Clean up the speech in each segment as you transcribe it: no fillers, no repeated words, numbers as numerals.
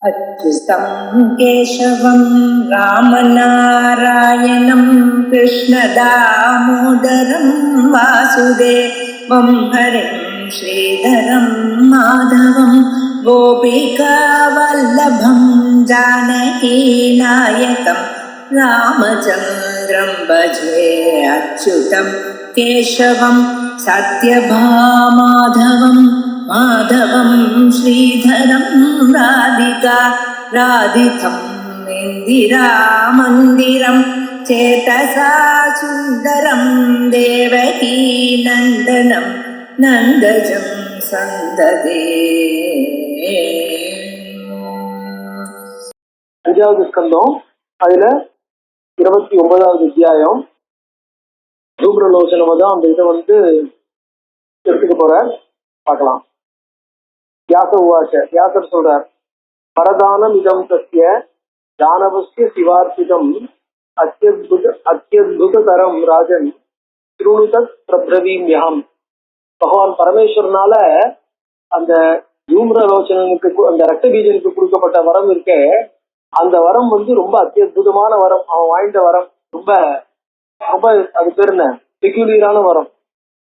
अच्युतं केशवं रामनारायणं कृष्णदामोदरं वासुदेवं हरिं श्रीधरं माधवं गोपिकावल्लभं जानकीनायकं रामचन्द्रं भजे अच्युतं केशवं सत्यभामाधवं माधवं श्रीधरं राधिका राधितं इन्दिरामन्दिरं चेतसा सुन्दरं देवकी नन्दनं नन्दजं सन्ददे. அஞ்சாவது ஸ்கந்தம். அதுல 29வது அத்தியாயம். தூப்ரலோசனம் தான் அந்த இதை எடுத்துட்டு போற பார்க்கலாம். வியாச உவாச, வியாசர் சொல்றார், பரதானம் இதம் சத்திய தானவசிய சிவார்த்திதம் அத்தியுதரம் ராஜன் திருணுதத் பிரபிரவீம்யம். பகவான் பரமேஸ்வரனால அந்த தூம்ரலோசனனுக்கு, அந்த ரத்த பீஜனுக்கு கொடுக்கப்பட்ட வரம் இருக்கே, அந்த வரம் ரொம்ப அத்தியுதமான வரம். அவன் வாய்ந்த வரம். ரொம்ப ரொம்ப அது பேர் என்ன, பெக்யூலியரான வரம்.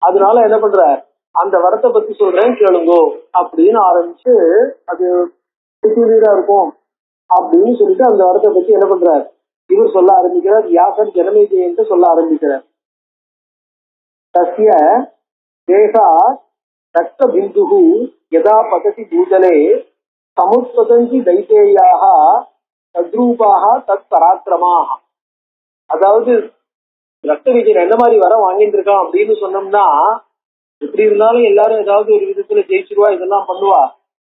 அதனால என்ன பண்ற, அந்த வரத்தை பத்தி சொல்றேன் கேளுங்கோ அப்படின்னு ஆரம்பிச்சு, அது பெக்யூலியரா இருக்கும் அப்படின்னு சொல்லிட்டு அந்த வரத்தை பத்தி என்ன பண்றார், இவர் சொல்ல ஆரம்பிக்கிறார். வியாசர் ஜனமேஜயன்ட்டு சொல்ல ஆரம்பிக்கிறார். தஸ்ய தேசா ரக்த பிந்துஹு யதா பததி பூதலே சமுத்பதந்தி தைத்தேயாக தத்ரூபாக தத் பராக்கிரமாக. அதாவது ரத்த விஜயன் என்ன மாதிரி வர வாங்கிட்டு இருக்கான் அப்படின்னு சொன்னோம்னா, எப்படி இருந்தாலும் எல்லாரும் ஏதாவது ஒரு விதத்துல ஜெயிச்சிருவா, இதெல்லாம் பண்ணுவா.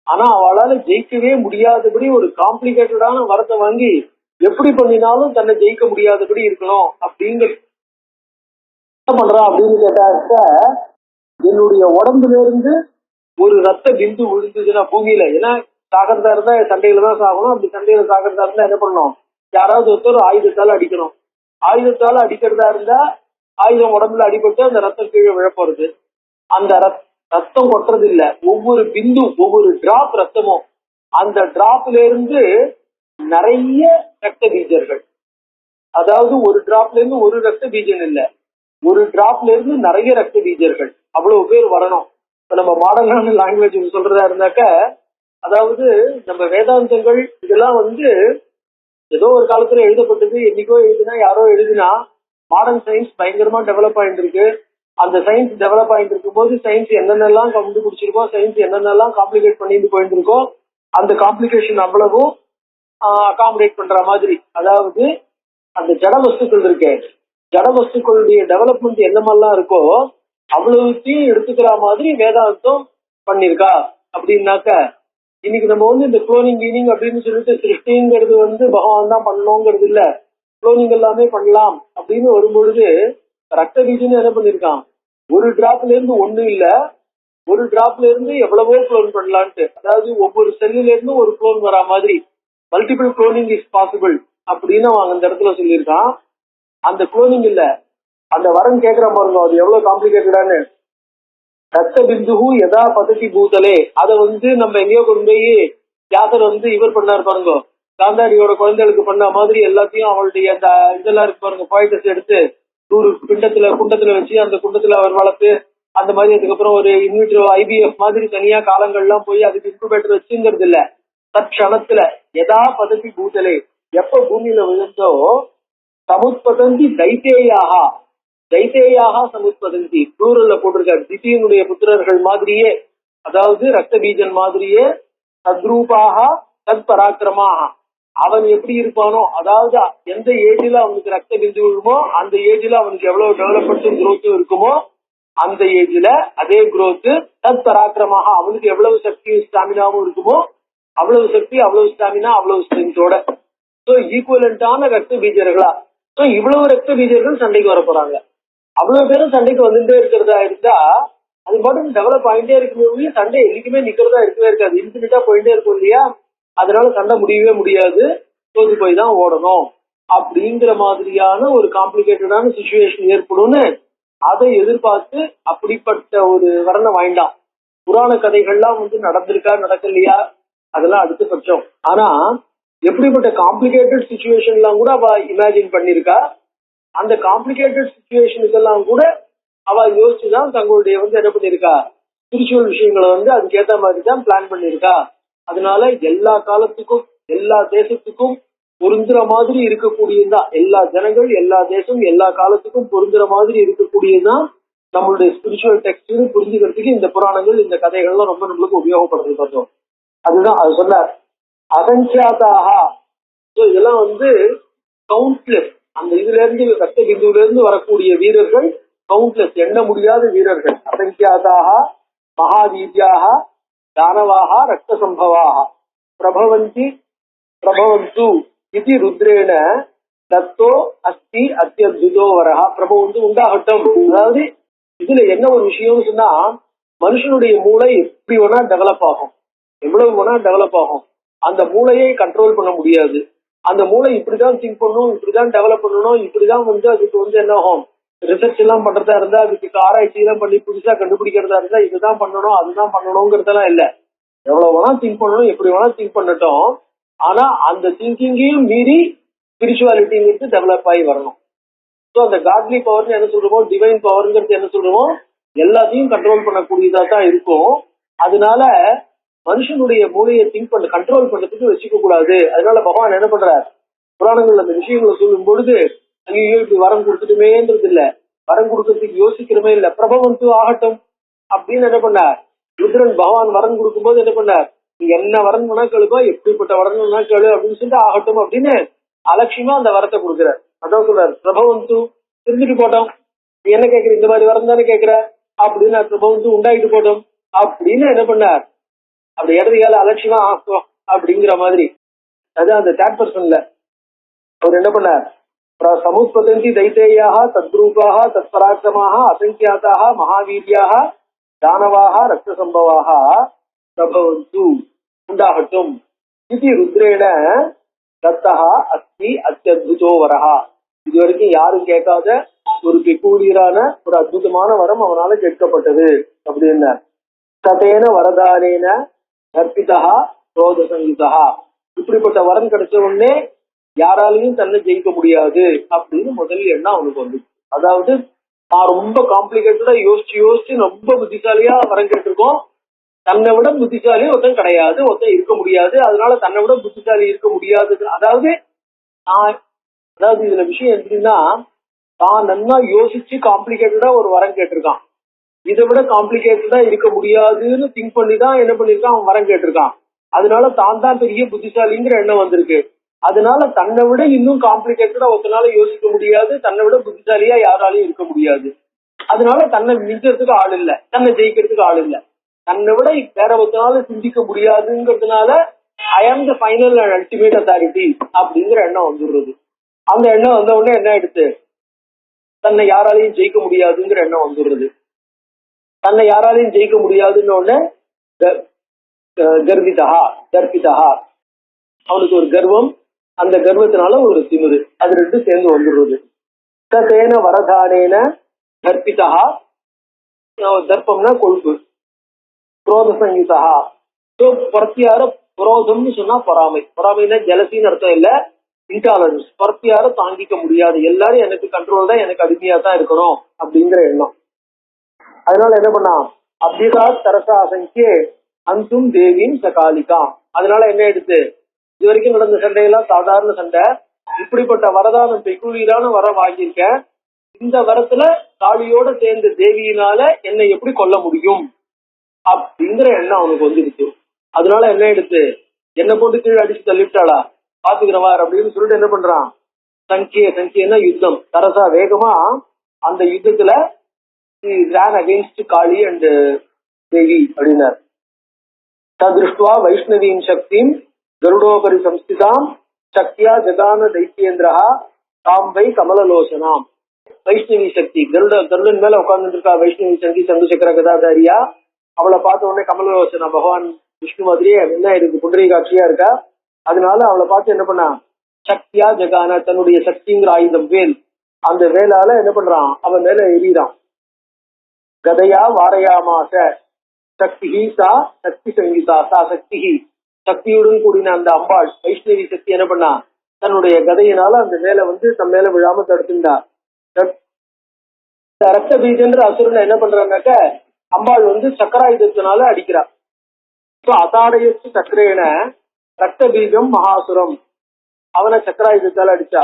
ஆனா அவளால ஜெயிக்கவே முடியாதபடி ஒரு காம்ப்ளிகேட்டடான வரத்தை வாங்கி எப்படி பண்ணினாலும் தன்னை ஜெயிக்க முடியாதபடி இருக்கணும் அப்படிங்கிற என்ன பண்றான் அப்படின்னு கேட்டாக்க, என்னுடைய உடம்புல இருந்து ஒரு ரத்த பிந்து விழுந்ததுன்னா பூமியில, ஏன்னா சாகிறதா இருந்தா சண்டையில தான் சாகணும். அப்படி சண்டையில சாகிறதா இருந்தா என்ன பண்ணணும், யாராவது ஒருத்தர் ஆயுதத்தால அடிக்கணும். ஆயுதத்தால அடிக்கிறதா இருந்தா ஆயுதம் உடம்புல அடிபட்டு அந்த ரத்தம் கீழே விழப்போறது. அந்த ரத்தம் கொட்டுறது இல்ல, ஒவ்வொரு பிந்து, ஒவ்வொரு டிராப் ரத்தமும், அந்த டிராப்ல இருந்து நிறைய ரத்த பீஜர்கள். அதாவது ஒரு டிராப்ல இருந்து ஒரு ரத்த பீஜன் இல்ல, ஒரு டிராப்ல இருந்து நிறைய ரத்த பீஜர்கள். அவ்வளவு பேர் வரணும். இப்ப நம்ம மாடர்னான லாங்குவேஜ் சொல்றதா இருந்தாக்க, அதாவது நம்ம வேதாந்தங்கள் இதெல்லாம் ஏதோ ஒரு காலத்துல எழுதப்பட்டது, என்னைக்கோ எழுதினா யாரோ எழுதினா. மாடர்ன் சயின்ஸ் பயங்கரமா டெவலப் ஆயிட்டு இருக்கு. அந்த சயின்ஸ் டெவலப் ஆயிட்டு இருக்கும் போது சயின்ஸ் என்னென்னலாம் கண்டுபிடிச்சிருக்கோம், சயின்ஸ் என்னென்னலாம் காம்ப்ளிகேட் பண்ணிட்டு போயிட்டு இருக்கோம், அந்த காம்ப்ளிகேஷன் அவ்வளவும் அகாமடேட் பண்ற மாதிரி, அதாவது அந்த ஜட வஸ்துக்கள் இருக்கே, ஜட வஸ்துக்களுடைய டெவலப்மெண்ட் என்ன மாதிரிலாம் இருக்கோ அவ்வளவுத்தையும் எடுத்துக்கிற மாதிரி வேதாந்தம் பண்ணிருக்கா. அப்படின்னாக்க இன்னைக்கு நம்ம இந்த குளோனிங் கீனிங் அப்படின்னு சொல்லிட்டு சிருஷ்டிங்கிறது பகவான் தான் பண்ணணுங்கிறது இல்ல, குளோனிங் எல்லாமே பண்ணலாம் அப்படின்னு வரும்பொழுது ரத்த பீஜன்னு என்ன பண்ணிருக்கான், ஒரு டிராப்ல இருந்து ஒண்ணு இல்ல, ஒரு டிராப்ல இருந்து எவ்வளவோ குளோன் பண்ணலான்ட்டு. அதாவது ஒவ்வொரு செல்லுல இருந்தும் ஒரு குளோன் வரா மாதிரி மல்டிபிள் குளோனிங் இஸ் பாசிபிள் அப்படின்னு அவன் அந்த இடத்துல சொல்லியிருக்கான். அந்த குளோனிங் இல்ல, அந்த வரம் கேட்கிற பாருங்க, அது எவ்வளவு காம்ப்ளிகேட்டடானு. ரத்த பிந்துஹு யதா பததி பூதலே, அதை நம்ம எங்கேயோ கொண்டு போய் வியாசர் இவர் பண்ணாரு பாருங்க, காந்தாரியோட குழந்தைகளுக்கு பண்ண மாதிரி எல்லாத்தையும் அவளுடைய அந்த இதெல்லாம் இருக்கு பாருங்க, பாயிட்டஸ் எடுத்து 100 குண்டத்துல வச்சு அந்த குண்டத்துல அவர் வளர்த்து அந்த மாதிரி, அதுக்கப்புறம் ஒரு இன்விட்ரோ IVF மாதிரி தனியா காலங்கள்லாம் போய் அதுக்கு இன்குபேட்டர் வச்சுங்கிறது இல்ல, தற்சணத்துல யதா பததி பூதலே, எப்ப பூமியில விழுந்தோ சமுத்பதந்தி தைத்தேயாக, தைத்தேயாக சமுத்பதந்தி ப்ளூரல்ல போட்டிருக்காரு, திதியினுடைய புத்திரர்கள் மாதிரியே, அதாவது ரத்த பீஜன் மாதிரியே, தத்ரூபாக தத் பராக்கிரமாக, அவன் எப்படி இருப்பானோ, அதாவது எந்த ஏஜ்ல அவனுக்கு ரத்த பிந்து விழுமோ அந்த ஏஜ்ல அவனுக்கு எவ்வளவு டெவலப்மெண்ட்டும் குரோத்தும் இருக்குமோ அந்த ஏஜ்ல அதே குரோத், தத் பராக்கிரமாக அவனுக்கு எவ்வளவு சக்தியும் ஸ்டாமினாவும் இருக்குமோ அவ்வளவு சக்தி, அவ்வளவு ஸ்டாமினா, அவ்வளவு ஸ்ட்ரென்த்தோட, சோ ஈக்குவலண்டான ரத்த பீஜர்களா. சோ இவ்வளவு ரத்த பீஜர்கள் சண்டைக்கு வர போறாங்க. அவ்வளவு பேரும் சண்டைக்கு வந்துட்டே இருக்கிறதா இருந்தா அது மட்டும் டெவலப் ஆகிட்டே இருக்குமே, சண்டை என்னைக்குமே நிக்கிறதா இருக்கவே இருக்காது, இன்ஃபினிட்டா போயிட்டே இருக்கும் இல்லையா. அதனால சண்டை முடியவே முடியாது, தோத்து போய் தான் ஓடணும் அப்படிங்கிற மாதிரியான ஒரு காம்ப்ளிகேட்டடான சிச்சுவேஷன் ஏற்படும்னு அதை எதிர்பார்த்து அப்படிப்பட்ட ஒரு வர்ணம் வாய்ந்தான். புராண கதைகள்லாம் நடந்திருக்கா நடக்கலையா அதெல்லாம் அடுத்த பட்சம். ஆனா எப்படிப்பட்ட காம்ப்ளிகேட்டட் சுச்சுவேஷன்லாம் கூட அவ இமேஜின் பண்ணிருக்கா. அந்த காம்ப்ளிகேட்டட் சுச்சுவேஷனுக்கெல்லாம் கூட அவ யோசிச்சுதான் தங்களுடைய என்ன பண்ணிருக்கா, ஸ்பிரிச்சுவல் விஷயங்களை அதுக்கேற்ற மாதிரி தான் பிளான் பண்ணிருக்கா. அதனால எல்லா காலத்துக்கும் எல்லா தேசத்துக்கும் பொருந்துற மாதிரி இருக்கக்கூடியதுதான், எல்லா ஜனங்கள் எல்லா தேசம் எல்லா காலத்துக்கும் பொருந்துற மாதிரி இருக்கக்கூடியதுதான் நம்மளுடைய ஸ்பிரிச்சுவல் டெக்ஸ்ட். புரிஞ்சுக்கிறதுக்கு இந்த புராணங்கள் இந்த கதைகள்லாம் ரொம்ப நம்மளுக்கு உபயோகப்படுறது பார்த்தோம். அதுதான் அது சொன்னார். அசங்கியாதாக இதெல்லாம் கவுண்ட்லெஸ். அந்த இதுல இருந்து ரத்த பிந்துல இருந்து வரக்கூடிய வீரர்கள் கவுண்ட்லெஸ், எண்ண முடியாத வீரர்கள். அசங்கியாதாக மகாவீர்யாக தானவாக ரத்த சம்பவாக பிரபவந்தி பிரபவந்து இது ருத்ரேன தத்தோ அஸ்தி அத்தியுதோ வரஹா. பிரபு உண்டாகட்டும். அதாவது இதுல என்ன ஒரு விஷயம்னு சொன்னா, மனுஷனுடைய மூளை எப்படி வேணா டெவலப் ஆகும், எவ்வளவு வேணா டெவலப் ஆகும். அந்த மூளையை கண்ட்ரோல் பண்ண முடியாது. அந்த மூளை இப்படிதான் திங்க் பண்ணணும், இப்படிதான் டெவலப் பண்ணணும், இப்படிதான் அதுக்கு என்ன ஆகும், ரிசர்ச் எல்லாம் பண்றதா இருந்தா, அதுக்கு ஆராய்ச்சி எல்லாம் பண்ணி புதுசா கண்டுபிடிக்கிறதா இருந்தா இதுதான் பண்ணணும் அதுதான் பண்ணணுங்கிறதெல்லாம் இல்ல. எவ்வளவு வேணா திங்க் பண்ணணும், எப்படி வேணா திங்க் பண்ணட்டும். ஆனா அந்த திங்கிங்கையும் மீறி ஸ்பிரிச்சுவாலிட்டிங்கிறது டெவலப் ஆகி வரணும். ஸோ அந்த காட்லி பவர்னு என்ன சொல்றோமோ, டிவைன் பவர்ங்கிறது என்ன சொல்றோமோ, எல்லாத்தையும் கண்ட்ரோல் பண்ணக்கூடியதா தான் இருக்கும். அதனால மனுஷனுடைய மூளையை திங்க் பண்ண கண்ட்ரோல் பண்றதுக்கு வச்சுக்க கூடாது. அதனால பகவான் என்ன பண்றார், புராணங்கள் அந்த விஷயங்களை சொல்லும் பொழுது அங்கேயோ இப்படி வரம் கொடுத்துட்டுமேன்றது இல்ல, வரம் கொடுக்கறதுக்கு யோசிக்கிறமே இல்ல, பிரபவந்து ஆகட்டும் அப்படின்னு என்ன பண்ணார் ருத்ரன். பகவான் வரம் கொடுக்கும் போது என்ன பண்ணார், நீங்க என்ன வரம் வேணா கேளுக்கோ, எப்படிப்பட்ட வரம் வேணா கேளு அப்படின்னு சொல்லிட்டு ஆகட்டும் அப்படின்னு அலட்சியமா அந்த வரத்தை கொடுக்குறார். அதான் சொல்றாரு, பிரபவந்து தெரிஞ்சுட்டு போட்டோம், நீ என்ன கேட்கிற, இந்த மாதிரி வரம் தானே கேட்கிற அப்படின்னு பிரபவந்து உண்டாயிட்டு போட்டோம் அப்படின்னு என்ன பண்ணார், அப்படி இடதுகால அலட்சியமா ஆக்கும் அப்படிங்கிற மாதிரி. அது அந்த தேர்ட் பர்சன்ல அவர் என்ன பண்ணார், சமுத்பதந்தி தைத்தேயாக தத்ரூபாக தத்பராக்கிரமாக அசங்கியாதாக மகாவீரியாக தானவாக ரத்த சம்பவாக பிரபவந்து உண்டாகட்டும் இது ருத்ரேன தத்தஹா அஸ்தி அத்தியுதோ வரஹா. இது வரைக்கும் யாரும் கேட்காத ஒரு பெக்கூலியரான ஒரு அற்புதமான வரம் அவனால கேட்கப்பட்டது அப்படின்னா. ததேன வரதானேன கற்பிதா குரோத சங்கிதா. இப்படிப்பட்ட வரம் கிடைச்ச உடனே யாராலையும் தன்னை ஜெயிக்க முடியாது அப்படின்னு முதல் எண்ணம் அவனுக்கு வந்து. அதாவது நான் ரொம்ப காம்ப்ளிகேட்டடா யோசிச்சு யோசிச்சு ரொம்ப புத்திசாலியா வரம் கேட்டிருக்கோம், தன்னை விட புத்திசாலி ஒருத்தன் கிடையாது, ஒருத்தன் இருக்க முடியாது, அதனால தன்னை விட புத்திசாலி இருக்க முடியாது. அதாவது இதுல விஷயம் எப்படின்னா, தான் நல்லா யோசிச்சு காம்ப்ளிகேட்டடா ஒரு வரம் கேட்டிருக்கான், இதை விட காம்ப்ளிகேட்டடா இருக்க முடியாதுன்னு திங்க் பண்ணிதான் என்ன பண்ணிருக்கான், அவன் வரம் கேட்டிருக்கான். அதனால தான் தான் பெரிய புத்திசாலிங்கிற எண்ணம் வந்திருக்கு. அதனால தன்னை விட இன்னும் காம்ப்ளிகேட்டடா ஒருத்தனால யோசிக்க முடியாது, தன்னை விட புத்திசாலியா யாராலையும் இருக்க முடியாது. அதனால தன்னை மிஞ்சறதுக்கு ஆள் இல்லை, தன்னை ஜெயிக்கிறதுக்கு ஆள் இல்லை, தன்னை விட வேற ஒருத்தனால சிந்திக்க முடியாதுங்கிறதுனால ஐ ஆம் the final and ultimate authority அப்படிங்கிற எண்ணம் வந்துடுறது. அந்த எண்ணம் வந்த உடனே என்ன ஆயிடுச்சு, தன்னை யாராலையும் ஜெயிக்க முடியாதுங்கிற எண்ணம் வந்துடுறது. தன்னை யாராலையும் ஜெயிக்க முடியாதுன்னு உடனே கர்ப்பிதா, அவனுக்கு ஒரு கர்வம், அந்த கர்வத்தினால ஒரு திமிரு, அது ரெண்டு சேர்ந்து வந்துடுறது. தேன வரதானேன கர்ப்பிதா, தர்ப்பம்னா கொழுப்பு, குரோத சங்கிதா. பரத்தியார குரோதம்னு சொன்னா பொறாமை, பொறாமைனா ஜலசின்னு அர்த்தம் இல்ல, இன்டாலரன்ஸ். பரத்தியார தாங்கிக்க முடியாது, எல்லாரும் எனக்கு கண்ட்ரோல் தான், எனக்கு அடிமையா தான் இருக்கணும் அப்படிங்கிற எண்ணம். அதனால என்ன பண்ணா, அபிதா தரசா சங்கியே அந்தும் தேவியும் சகாலிகா. அதனால என்ன எடுத்து, இது வரைக்கும் நடந்த சண்டையெல்லாம் சாதாரண சண்டை, இப்படிப்பட்ட வரதானம் பெக்குலீரான வரம் வாங்கியிருக்கேன், இந்த வரத்துல காளியோட சேர்ந்த தேவியினால என்னை எப்படி கொல்ல முடியும் அப்படிங்கிற எண்ணம் அவனுக்கு வந்துருச்சு. அதனால என்ன எடுத்து, என்ன போட்டு கீழே அடிச்சு தள்ளிவிட்டாளா, பாத்துக்கிறவார் அப்படின்னு சொல்லிட்டு என்ன பண்றான், சங்கியன்னா யுத்தம், தரசா வேகமா அந்த யுத்தத்துல ran against காளி அண்ட் தேவி அப்படின்னார். தத்ருஷ்டுவா வைஷ்ணவீம் சக்திம் கருடோபரி சம்ஸ்திதாம் சக்தியா ஜகான தைத்தியேந்திரா தாம் வை கமலலோசனாம். வைஷ்ணவி சக்தி கருடன் மேல உட்கார்ந்து இருக்கா வைஷ்ணவி சக்தி, சங்கு சக்கர கதாதாரியா. அவளை பார்த்த உடனே கமலலோசனா, பகவான் விஷ்ணு மாதிரியே என்ன இருக்கு, புண்டரீகாட்சியா இருக்கா. அதனால அவளை பார்த்து என்ன பண்ணா, சக்தியா ஜகான, தன்னுடைய சக்திங்கிற ஆயுதம் வேல், அந்த வேலால என்ன பண்றான், அவன் மேல எறிறான். கதையா வாரையாமாச சக்தி சா சக்தி சங்கீதா சா சக்தி சக்தியுடன் கூடின அந்த அம்பாள் வைஷ்ணவி சக்தி என்ன பண்ணா, தன்னுடைய கதையினால அந்த மேல வந்து தன் மேல விழாம தடுத்துண்டா. ரத்த பீஜன்ற அசுரனை என்ன பண்றாங்கன்னாக்க அம்பாள் வந்து சக்கராயுதத்தினால அடிக்கிறா. அதாடையத்து சக்கரேன ரத்த பீஜம் மகாசுரம், அவனை சக்கராயுதத்தால அடிச்சா.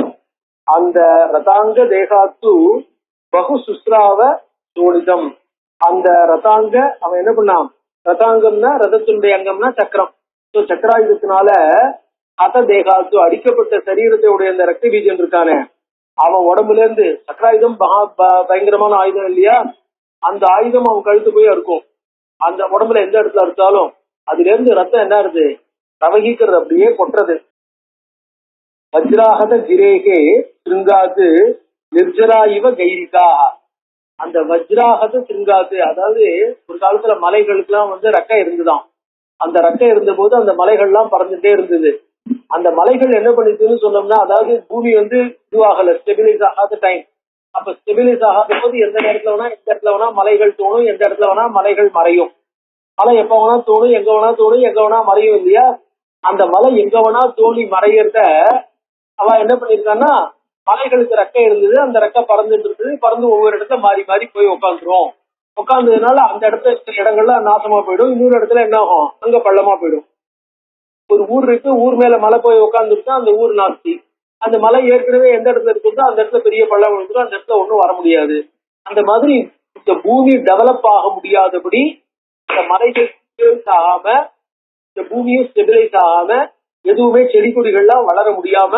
அந்த ரதாங்க தேகாத்து பகு சுஸ்ராவ சோழிதம், அந்த ரதாங்க அவன் என்ன பண்ணான், ரதாங்கம்னா ரதத்தினுடைய அங்கம்னா சக்கரம். சக்கராயுதத்தினால அத தேகாத்து அடிக்கப்பட்ட சரீரத்தை உடைய அந்த ரத்த பீஜன் இருக்கானே அவன் உடம்புல இருந்து, சக்கராயுதம் பயங்கரமான ஆயுதம் இல்லையா, அந்த ஆயுதம் அவன் கழுத்து போய் இருக்கும். அந்த உடம்புல எந்த இடத்துல அறுத்தாலும் அதுல இருந்து ரத்தம் என்ன ஆகுது, பிரவகிக்கிறது, அப்படியே கொட்டுறது. வஜ்ராஹத கிரேகே சிருங்காத்து நிர்ஜரா இவ கைரிகா, அந்த வஜ்ராஹத சிருங்காத்து, அதாவது ஒரு காலத்துல மலைகளுக்கு எல்லாம் வந்து ரெக்கை இருந்துதான். அந்த ரெக்கை இருந்த போது அந்த மலைகள்லாம் பறந்துட்டே இருந்தது. அந்த மலைகள் என்ன பண்ணிச்சுன்னு சொன்னோம்னா, அதாவது பூமி வந்து இதுவாகல, ஸ்டெபிலைஸ் ஆகாத டைம். அப்ப ஸ்டெபிலைஸ் ஆகாத போது எந்த நேரத்துல வேணா எந்த இடத்துல வேணா மலைகள் தோணும், எந்த இடத்துல வேணா மலைகள் மறையும். மலை எப்ப வேணா தோணும், எங்க வேணா தோணும், எங்க வேணா மறையும் இல்லையா. அந்த மலை எங்க வேணா தோணி மறையறத அவ என்ன பண்ணிருக்கான்னா, மலைகளுக்கு ரெக்கை இருந்தது, அந்த ரெக்கை பறந்துட்டு இருந்தது, பறந்து ஒவ்வொரு இடத்துல மாறி மாறி போய் உட்காந்துரும். உட்கார்ந்ததுனால அந்த இடத்துல இடங்கள்ல நாசமா போயிடும், இன்னொரு இடத்துல என்ன ஆகும், அங்க பள்ளமா போயிடும். ஒரு ஊர் இருக்கு, ஊர் மேல மலை போய் உட்காந்துருக்கா, அந்த ஊர் நாஸ்தி. அந்த மலை ஏற்கனவே எந்த இடத்துல இருக்குதோ அந்த இடத்துல பெரிய பள்ளம் விழுந்துடும், அந்த இடத்துல ஒண்ணும் வர முடியாது. அந்த மாதிரி இந்த பூமி டெவலப் ஆக முடியாதபடி இந்த மலைகள் ஸ்டெபிலைஸ் ஆகாம, இந்த பூமியும் ஸ்டெபிலைஸ் ஆகாம, எதுவுமே செடி கொடிகள்லாம் வளர முடியாம,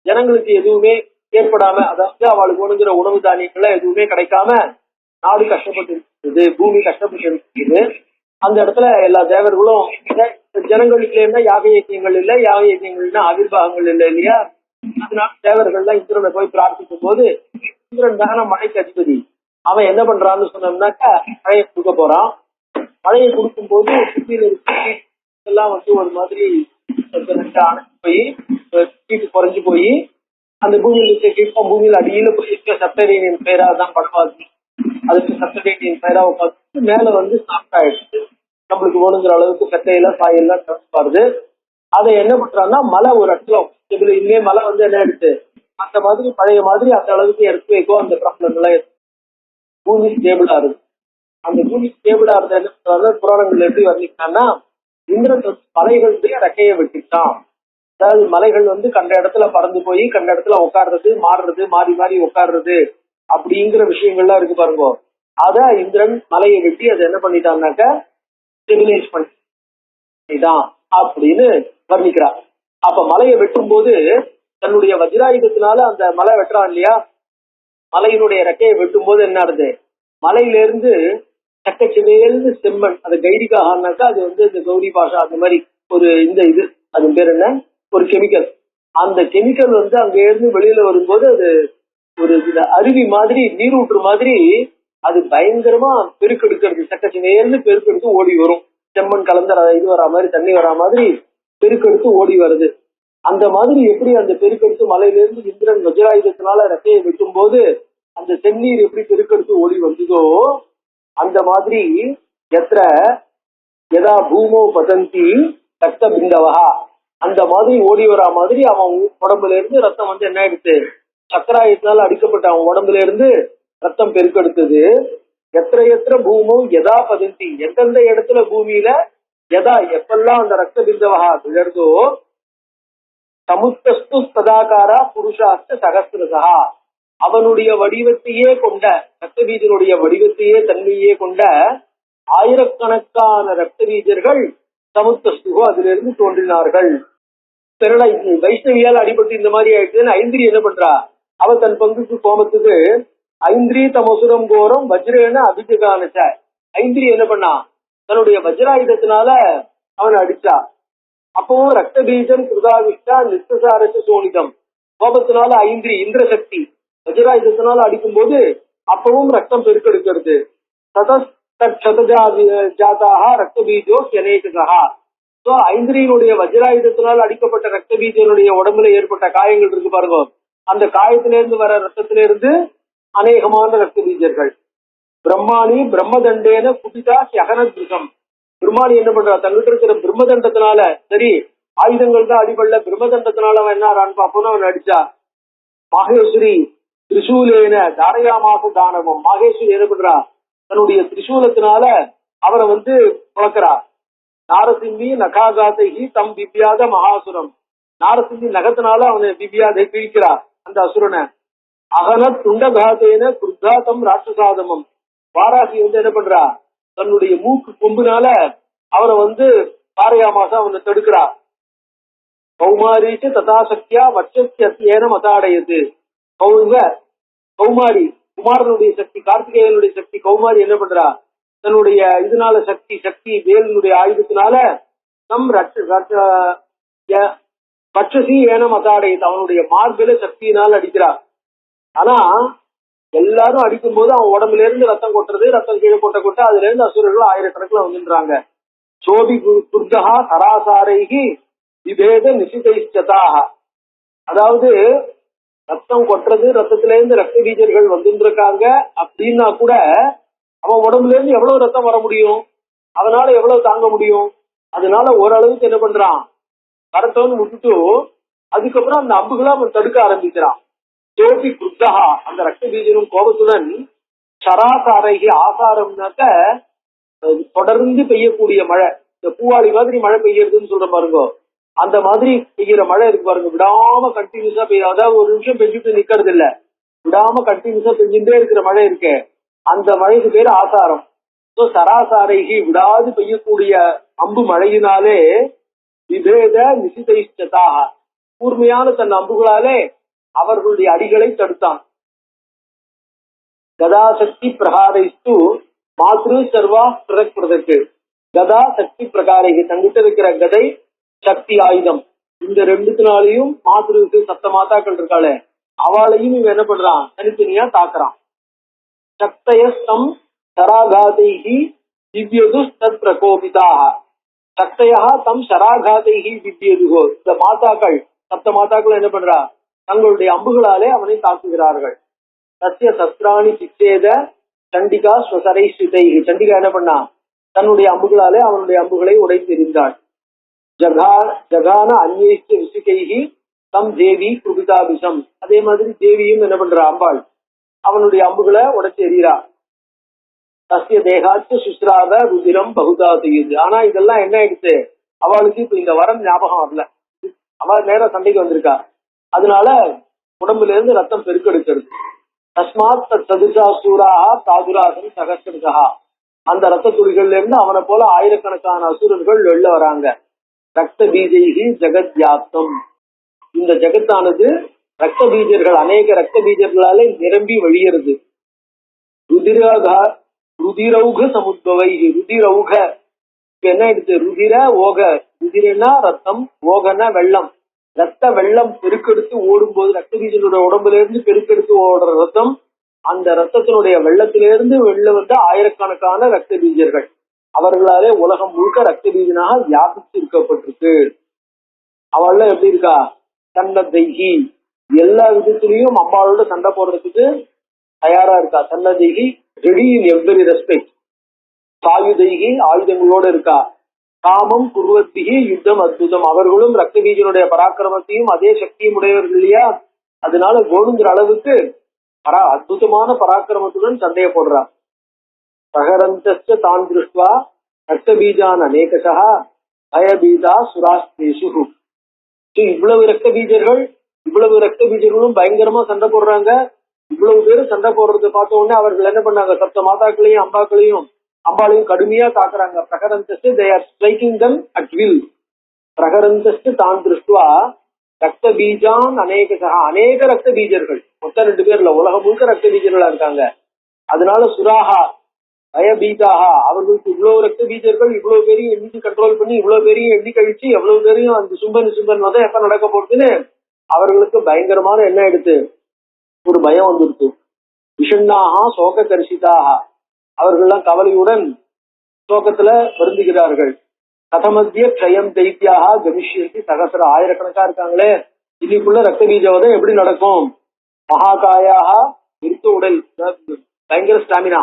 ஜனங்களுக்கு எதுவுமே ஏற்படாம, அதாவது அவளுக்கு ஒண்ணுங்கிற உணவு தானியங்கள்லாம் எதுவுமே கிடைக்காம நாடு கஷ்டப்பட்டு இருக்குது, பூமி கஷ்டப்பட்டு இருக்குது. அந்த இடத்துல எல்லா தேவர்களும், ஜனங்களுக்கு என்ன யாக இயக்கியங்கள் இல்லை, யாக இயக்கியங்கள்னா ஆவிர்வாகங்கள் இல்லை இல்லையா. அதனால தேவர்கள்லாம் இந்திரனை போய் பிரார்த்திக்கும் போது, இந்திரன் தான மழைக்கு அதிபதி, அவன் என்ன பண்றான்னு சொன்னோம்னாக்கா மழையை கொடுக்க போறான். மழையை கொடுக்கும் போது சுற்றில எல்லாம் வந்து ஒரு மாதிரி அணைச்சு போய் கீட்டு குறைஞ்சு போய் அந்த பூமியில இருக்க கீட்டம் பூமியில அடியில போய் இருக்க சப்டரேனியன் பெயரா தான் படமாச்சு. அதுக்கு சப்டரேனியன் பெயரா உட்காந்து மேல வந்து சாஃப்ட் ஆயிடுச்சு, நம்மளுக்கு வேணுங்கிற அளவுக்கு சட்டையெல்லாம் சாயெல்லாம் பாருது. அதை என்ன பண்றான்னா மலை ஒரு இடத்துல இனிமே மலை வந்து என்ன ஆயிடுச்சு, அந்த மாதிரி பழைய மாதிரி அந்த அளவுக்கு எடுத்து வைக்கும், அந்த ப்ராப்ளம்லாம் பூமி ஸ்டேபிளா இருக்கு. அந்த பூமி ஸ்டேபிளா இருந்த என்ன பண்றாங்க புராணங்கள் எப்படி வர்ணிக்கான்னா, இந்திரன் மலைகளுடைய ரெக்கையை வெட்டிட்டான். அதாவது மலைகள் வந்து கண்ட இடத்துல பறந்து போய் கண்ட இடத்துல உட்கார்றது, மாறுறது, மாறி மாறி உட்கார்றது அப்படிங்கிற விஷயங்கள்லாம் இருக்கு பாருங்க. அத இந்திரன் மலையை வெட்டி அதை என்ன பண்ணிட்டான்னாக்க ஸ்டெபிலைஸ் பண்ணிட்டான் அப்படின்னு வர்ணிக்கிறார். அப்ப மலையை வெட்டும் போது தன்னுடைய வஜ்ராயுதத்தினால அந்த மலை வெட்டுறான் இல்லையா, மலையினுடைய ரெக்கையை வெட்டும் போது என்ன ஆகுது, மலையிலிருந்து சக்கச்சிவேல்னு செம்மண், அது கைரிக்காகனாக்கா அது வந்து இந்த கௌரி பாஷா அந்த மாதிரி ஒரு இந்த இது, அது பேர் என்ன, ஒரு கெமிக்கல். அந்த கெமிக்கல் வந்து அங்க இருந்து வெளியில வரும்போது அது ஒரு அருவி மாதிரி, நீரூற்று மாதிரி அது பயங்கரமா பெருக்கெடுக்கிறது, சக்கச்சிவேல்னு பெருக்கெடுத்து ஓடி வரும். செம்மண் கலந்த இது வரா மாதிரி, தண்ணி வரா மாதிரி பெருக்கெடுத்து ஓடி வருது. அந்த மாதிரி எப்படி அந்த பெருக்கெடுத்து மலையிலிருந்து இந்திரன் வஜ்ராயுதத்தினால ரெக்கையை வெட்டும் போது அந்த செந்நீர் எப்படி பெருக்கெடுத்து ஓடி வந்ததோ, அந்த மாதிரி எத்திர யதா பூமோ பதந்தி ரத்த பிந்தவா, அந்த மாதிரி ஓடி வரா மாதிரி அவன் உடம்புல இருந்து ரத்தம் வந்து என்ன ஆயிடுச்சு, சக்கராயுதத்தினால அடிக்கப்பட்ட அவன் உடம்புல இருந்து ரத்தம் பெருக்கெடுத்தது. எத்திர எத்திர பூமோ யதா பதந்தி, எந்தெந்த இடத்துல பூமியில யதா எப்பெல்லாம் அந்த ரத்த பிந்தவா விழறதோ, சமுத்தஸ்து சதாகாரா புருஷாஸ்த சகசிரசா, அவனுடைய வடிவத்தையே கொண்ட ரத்த பீஜனுடைய வடிவத்தையே தன்மையே கொண்ட ஆயிரக்கணக்கான ரத்த பீஜர்கள் சமுத்தஸ்துகோ அதிலிருந்து தோன்றினார்கள். பிறகு வைஷ்ணவியால் அடிபட்டு இந்த மாதிரி ஆயிடுச்சுன்னு ஐந்திரி என்ன பண்றா, அவ தன் பங்குக்கு கோபத்துக்கு ஐந்திரி தமசுரம் கோரம் வஜ்ரேன அபிஜகானச்ச, ஐந்திரி என்ன பண்ணா தன்னுடைய வஜ்ராயுதத்தினால அவன் அடிச்சா. அப்பவும் ரத்த பீஜம் கிருதாவிஷ்டா நித்தசாரச்ச சோனிதம், கோபத்தினால ஐந்திரி இந்திர சக்தி வஜ்ராயுதத்தினால அடிக்கும் போது அப்பவும் ரத்தம் பெருக்கெடுக்கிறது. ஜாதாக ரத்த பீஜோ அநேகா. சோ ஐந்திரியினுடைய வஜ்ராயுதத்தினால் அடிக்கப்பட்ட ரத்த பீஜனுடைய உடம்புல ஏற்பட்ட காயங்கள் இருக்கு பாருங்க, அந்த காயத்திலிருந்து வர ரத்தத்திலிருந்து அநேகமான ரத்த பீஜர்கள். பிரம்மாணி பிரம்மதண்டேன குபிதா சகனத்ருகம், பெருமாள் என்ன பண்றா, தங்கிட்ட இருக்கிற பிரம்மதண்டத்தினால, சரி ஆயுதங்கள் தான் அடிபடல, பிரம்மதண்டத்தினால அவன் என்ன ஆறான்னு பாப்போம்னு அவன் அடிச்சா. மாகேஸ்வரி திரிசூலேன தாரையாமாச தானவம். மாகேஸ்வரி என்ன பண்றா, தன்னுடைய திரிசூலத்தினால அவரை வளர்க்கிறா. நாரசிம்மி நகாகாதைகி தம் திவ்யாத மகாசுரம். நாரசிம்மி நகத்தினால அவனை திவ்யாதை பிரிக்கிறா அந்த அசுரனை. அகன துண்டகாதேன குர்தாத்தம் ராட்சசாதமம். வாராகி என்ன பண்றா, தன்னுடைய மூக்கு கொம்புனால அவரை தாரையாமாச அவனை தடுக்கிறா. கௌமாரிச்சு ததாசக்தியா வட்சத்தியேன மதாடையது. கௌமாரி குமாரனுடைய சக்தி, கார்த்திகேயனுடைய சக்தி. கௌமாரி என்ன பண்றா, தன்னுடைய இதனால சக்தி வேலனுடைய ஆயுதத்தினால நம் பட்சசி ஏன மதாடையது, அவனுடைய மார்பில சக்தியினால் அடிக்கிறார். ஆனா எல்லாரும் அடிக்கும் போது அவன் உடம்புல இருந்து ரத்தம் கொட்டுறது, ரத்தம் கீழே கொட்ட அதுல இருந்து அசுரர்கள் ஆயிரக்கணக்கில் வந்துன்றாங்க. சோபி குர்தஹா சராசாரைகி விபேத நிசிதைச்சதாக. அதாவது ரத்தம் கொட்டுறது, ரத்தத்தில இருந்து ரத்த பீஜர்கள் வந்துருக்காங்க அப்படின்னா கூட அவன் உடம்புல இருந்து எவ்வளவு ரத்தம் வர முடியும், அதனால எவ்வளவு தாங்க முடியும். அதனால ஓரளவுக்கு என்ன பண்றான், கரத்தவன் விட்டுட்டு அதுக்கப்புறம் அந்த அம்புகளை அவன் தடுக்க ஆரம்பிக்கிறான். சோபி குர்தஹா, அந்த ரத்த பீஜனும் கோபத்துடன், சராசாரைகி ஆசாரம்னாக்க தொடர்ந்து பெய்யக்கூடிய மழை. இந்த பூவாளி மாதிரி மழை பெய்யறதுன்னு சொல்ற பாருங்க, அந்த மாதிரி பெய்யற மழை இருக்கு பாருங்க. விடாம கண்டினியூஸா பெய்ய, அதாவது ஒரு நிமிஷம் பெஞ்சுட்டு நிக்கிறது இல்ல, விடாம கண்டினியூஸா பெஞ்சுட்டே இருக்கிற மழை இருக்கு, அந்த மழைக்கு பேரு ஆசாரம். சராசாரைகி விடாது பெய்யக்கூடிய அம்பு மழையினாலே விபேத நிசிதைஷ்டதாக, கூர்மையான தன் அம்புகளாலே அவர்களுடைய அடிகளை தடுத்தான். கதா சக்தி பிரகாரைஸ்து மாத்ரு சர்வா பிரதற்கு. கதா சக்தி பிரகாரைக்கு, தங்கிட்ட இருக்கிற கதை சக்தி ஆயுதம், இந்த ரெண்டுத்தினாலையும் மாத்ருக்கு சப்த மாதாக்கள் இருக்காளே அவளையும் இவன் என்ன பண்றான், தனித்தனியா தாக்குறான். சக்தயஸ்தம் சராகாதைஹி திவ்யது தத் பிரகோபிதாக. சக்தையா தம் சராகாதைஹி திவ்யதுகோ. இந்த மாதாக்கள் சப்த மாதாக்கள் என்ன பண்றா, தங்களுடைய அம்புகளாலே அவனை தாக்குகிறார்கள். சத்திய சஸ்திராணி சிச்சேத சண்டிகா ஸ்வசரை ஸ்ருதைஹி. சண்டிகா என்ன பண்ணா, தன்னுடைய அம்புகளாலே அவனுடைய அம்புகளை உடைத்தெறிந்தாள். ஜகான அந்நேஷ்ட விசுகைஹி தம் தேவி குபிதாபிஷம். அதே மாதிரி தேவியும் என்ன பண்றா, அம்பாள் அவனுடைய அம்புகளை உடைச்சு எறிகிறா. சசிய தேகாச்சு சுஸ்ராத ருதிரம் பகுதா செய்யுது. ஆனா இதெல்லாம் என்ன ஆயிடுச்சு, அவளுக்கு இப்ப இந்த வரம் ஞாபகம் வரல, அவள் நேரம் சண்டைக்கு வந்திருக்கா, அதனால உடம்புல இருந்து ரத்தம் பெருக்கெடுக்கிறது. தஸ்மாத் சதுசா சூராக சாதுராசன் சகஸ்திரா. அந்த ரத்த துளிகள்ல இருந்து அவனை போல ஆயிரக்கணக்கான அசுரர்கள் வெளில வராங்க. ரத்த பீஜைகி ஜெகத் வியாப்தம். இந்த ஜெகத்தானது ரத்த பீஜர்கள், அநேக ரத்த பீஜர்களாலே நிரம்பி வழிகிறது. ருதிரௌக சமுத்பவை. ருதிரௌக என்ன எடுத்து, ருதிர ஓக. ருதிரனா ரத்தம், ஓகனா வெள்ளம். ரத்த வெள்ளம் பெருக்கெடுத்து ஓடும் போது, ரத்த பீஜனுடைய உடம்புல இருந்து பெருக்கெடுத்து ஓடுற ரத்தம், அந்த ரத்தத்தினுடைய வெள்ளத்திலிருந்து வெளில ஆயிரக்கணக்கான ரத்த பீஜர்கள், அவர்களாலே உலகம் முழுக்க ரத்த பீஜனாக வியாபித்து இருக்கப்பட்டிருக்கு. அவள் எப்படி இருக்கா, தன்னதைகி, எல்லா விதத்திலையும் அம்பாளோட சண்டை போடுறதுக்கு தயாரா இருக்கா. தன்னதைகி ரெடி இன் எவ்வரி ரெஸ்பெக்ட். சாயுதைகி ஆயுதங்களோட இருக்கா. காமம் குர்வத்திகி யுத்தம் அத்புதம். அவர்களும் ரத்த பீஜனுடைய பராக்கிரமத்தையும் அதே சக்தியும் உடையவர்கள் இல்லையா, அதனால கோணுங்கிற அளவுக்கு அற்புதமான பராக்கிரமத்துடன் சண்டைய போடுறா. சகரந்த தான் திருஷ்டுவா ரத்த பீஜான் அநேகசா பயபீதா சுராஸ்தேஷு. இவ்வளவு ரத்த பீஜர்கள், இவ்வளவு ரத்த பீஜர்களும் பயங்கரமா சண்டை போடுறாங்க. இவ்வளவு பேரும் சண்டை போடுறதை பார்த்த உடனே அவர்கள் என்ன பண்ணாங்க, சப்த மாதாக்களையும் அம்பாளையும் கடுமையா தாக்குறாங்க. பிரகரந்தஸ்து they are striking them at will. பிரகரந்தஸ்து தான் திருஷ்டுவா ரத்த பீஜான் அநேகசா. அநேக ரத்த பீஜர்கள், மொத்தம் 2 பேர்ல உலகம் முழுக்க ரத்த பீஜர்களா இருக்காங்க. அதனால சுராஹா பயபீதாகா, அவர்களுக்கு இவ்வளவு ரத்த பீஜர்கள் இவ்வளவு பேரையும் எண்ணி கண்ட்ரோல் பண்ணி, இவ்வளவு பேரையும் எண்ணி கழிச்சு, எவ்வளவு பேரையும் அந்த சும்பன் வந்து எப்ப நடக்க போறதுன்னு அவர்களுக்கு பயங்கரமான என்ன எடுத்து ஒரு பயம் வந்துருச்சு. விஷண்ணாகா சோக கரிசிதாக, அவர்கள்லாம் கவலையுடன் சோகத்துல வருந்துகிறார்கள். கதமத்திய க்ஷயம் தைத்தியாக கமிஷ்யந்தி சகசர. ஆயிரக்கணக்கா இருக்காங்களே, இன்னைக்குள்ள ரத்த பீஜவதம் எப்படி நடக்கும். மகாகாயாக இருத்த உடல், பயங்கர ஸ்டாமினா.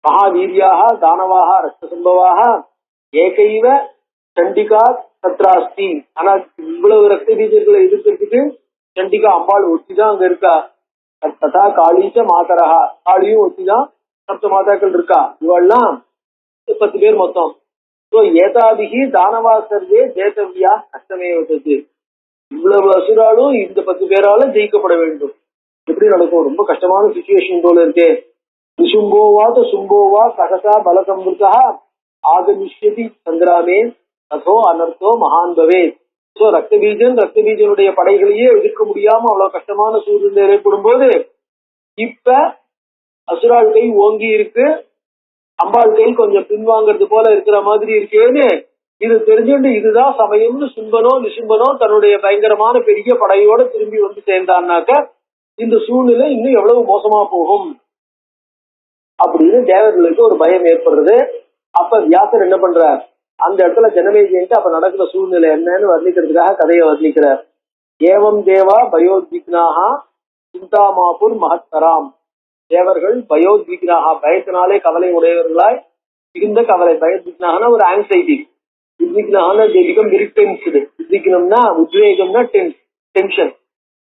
மகாவீரியாக தானவாக ரத்த சம்பவாக ஏகைவ சண்டிகா தத்ராஸ்தி. ஆனா இவ்வளவு ரத்த பீஜர்களை எதிர்க்கிறதுக்கு சண்டிகா அம்பாள் ஒத்திதான் அங்க இருக்கா. ததா காளீச்ச மாதரஹா, காளியும் ஒத்திதான், சப்த மாதாக்கள் இருக்கா. இவெல்லாம் 10 பேர் மொத்தம். ஏதாதிகி தானவா சர்வே ஜெயதவ்யா கஷ்டமே வந்தது. இவ்வளவு அசுராலும் இந்த 10 பேரால ஜெயிக்கப்பட வேண்டும். எப்படி நடக்கும்? ரொம்ப கஷ்டமான சிச்சுவேஷன் போல இருக்கே. நிசும்போவாத சும்போவா சகசா பலசம்பிருத்தா ஆகமிஷ்யதி சங்கிராமே அதோ அனர்த்தோ மகான் பவே. சோ ரத்தபீஜனுடைய படைகளையே எதிர்க்க முடியாம அவ்வளவு கஷ்டமான சூழ்நிலை ஏற்படும் போது இப்ப அசுரால் கை ஓங்கி இருக்கு, அம்பாள் கை கொஞ்சம் பின்வாங்கிறது போல இருக்கிற மாதிரி இருக்கேன்னு இது தெரிஞ்சுட்டு இதுதான் சமயம்னு சும்பனோ நிசும்பனோ தன்னுடைய பயங்கரமான பெரிய படையோட திரும்பி வந்து சேர்ந்தான்னாக்க இந்த சூழ்நிலை இன்னும் எவ்வளவு மோசமா போகும் அப்படின்னு தேவர்களுக்கு ஒரு பயம் ஏற்படுறது. அப்ப வியாசர் என்ன பண்றார், அந்த இடத்துல ஜனமேஜயன்ட்டு அப்ப நடக்கிற சூழ்நிலை என்னன்னு வர்ணிக்கிறதுக்காக கதையை வர்ணிக்கிறார். ஏவம் தேவா பயோத்விக்னாகா சிந்தாமாபுர் மகத்தராம். தேவர்கள் பயோத்விக்னாகா, பயத்தினாலே கவலை உடையவர்களாய் மிகுந்த கவலை. பயோத்விக்னாகனா ஒரு ஆங்ஸைட்டி, உத்விக்னாகனா they become very tensed. உத்விக்னம்னா உத்வேகம்னா டென்ஷன்.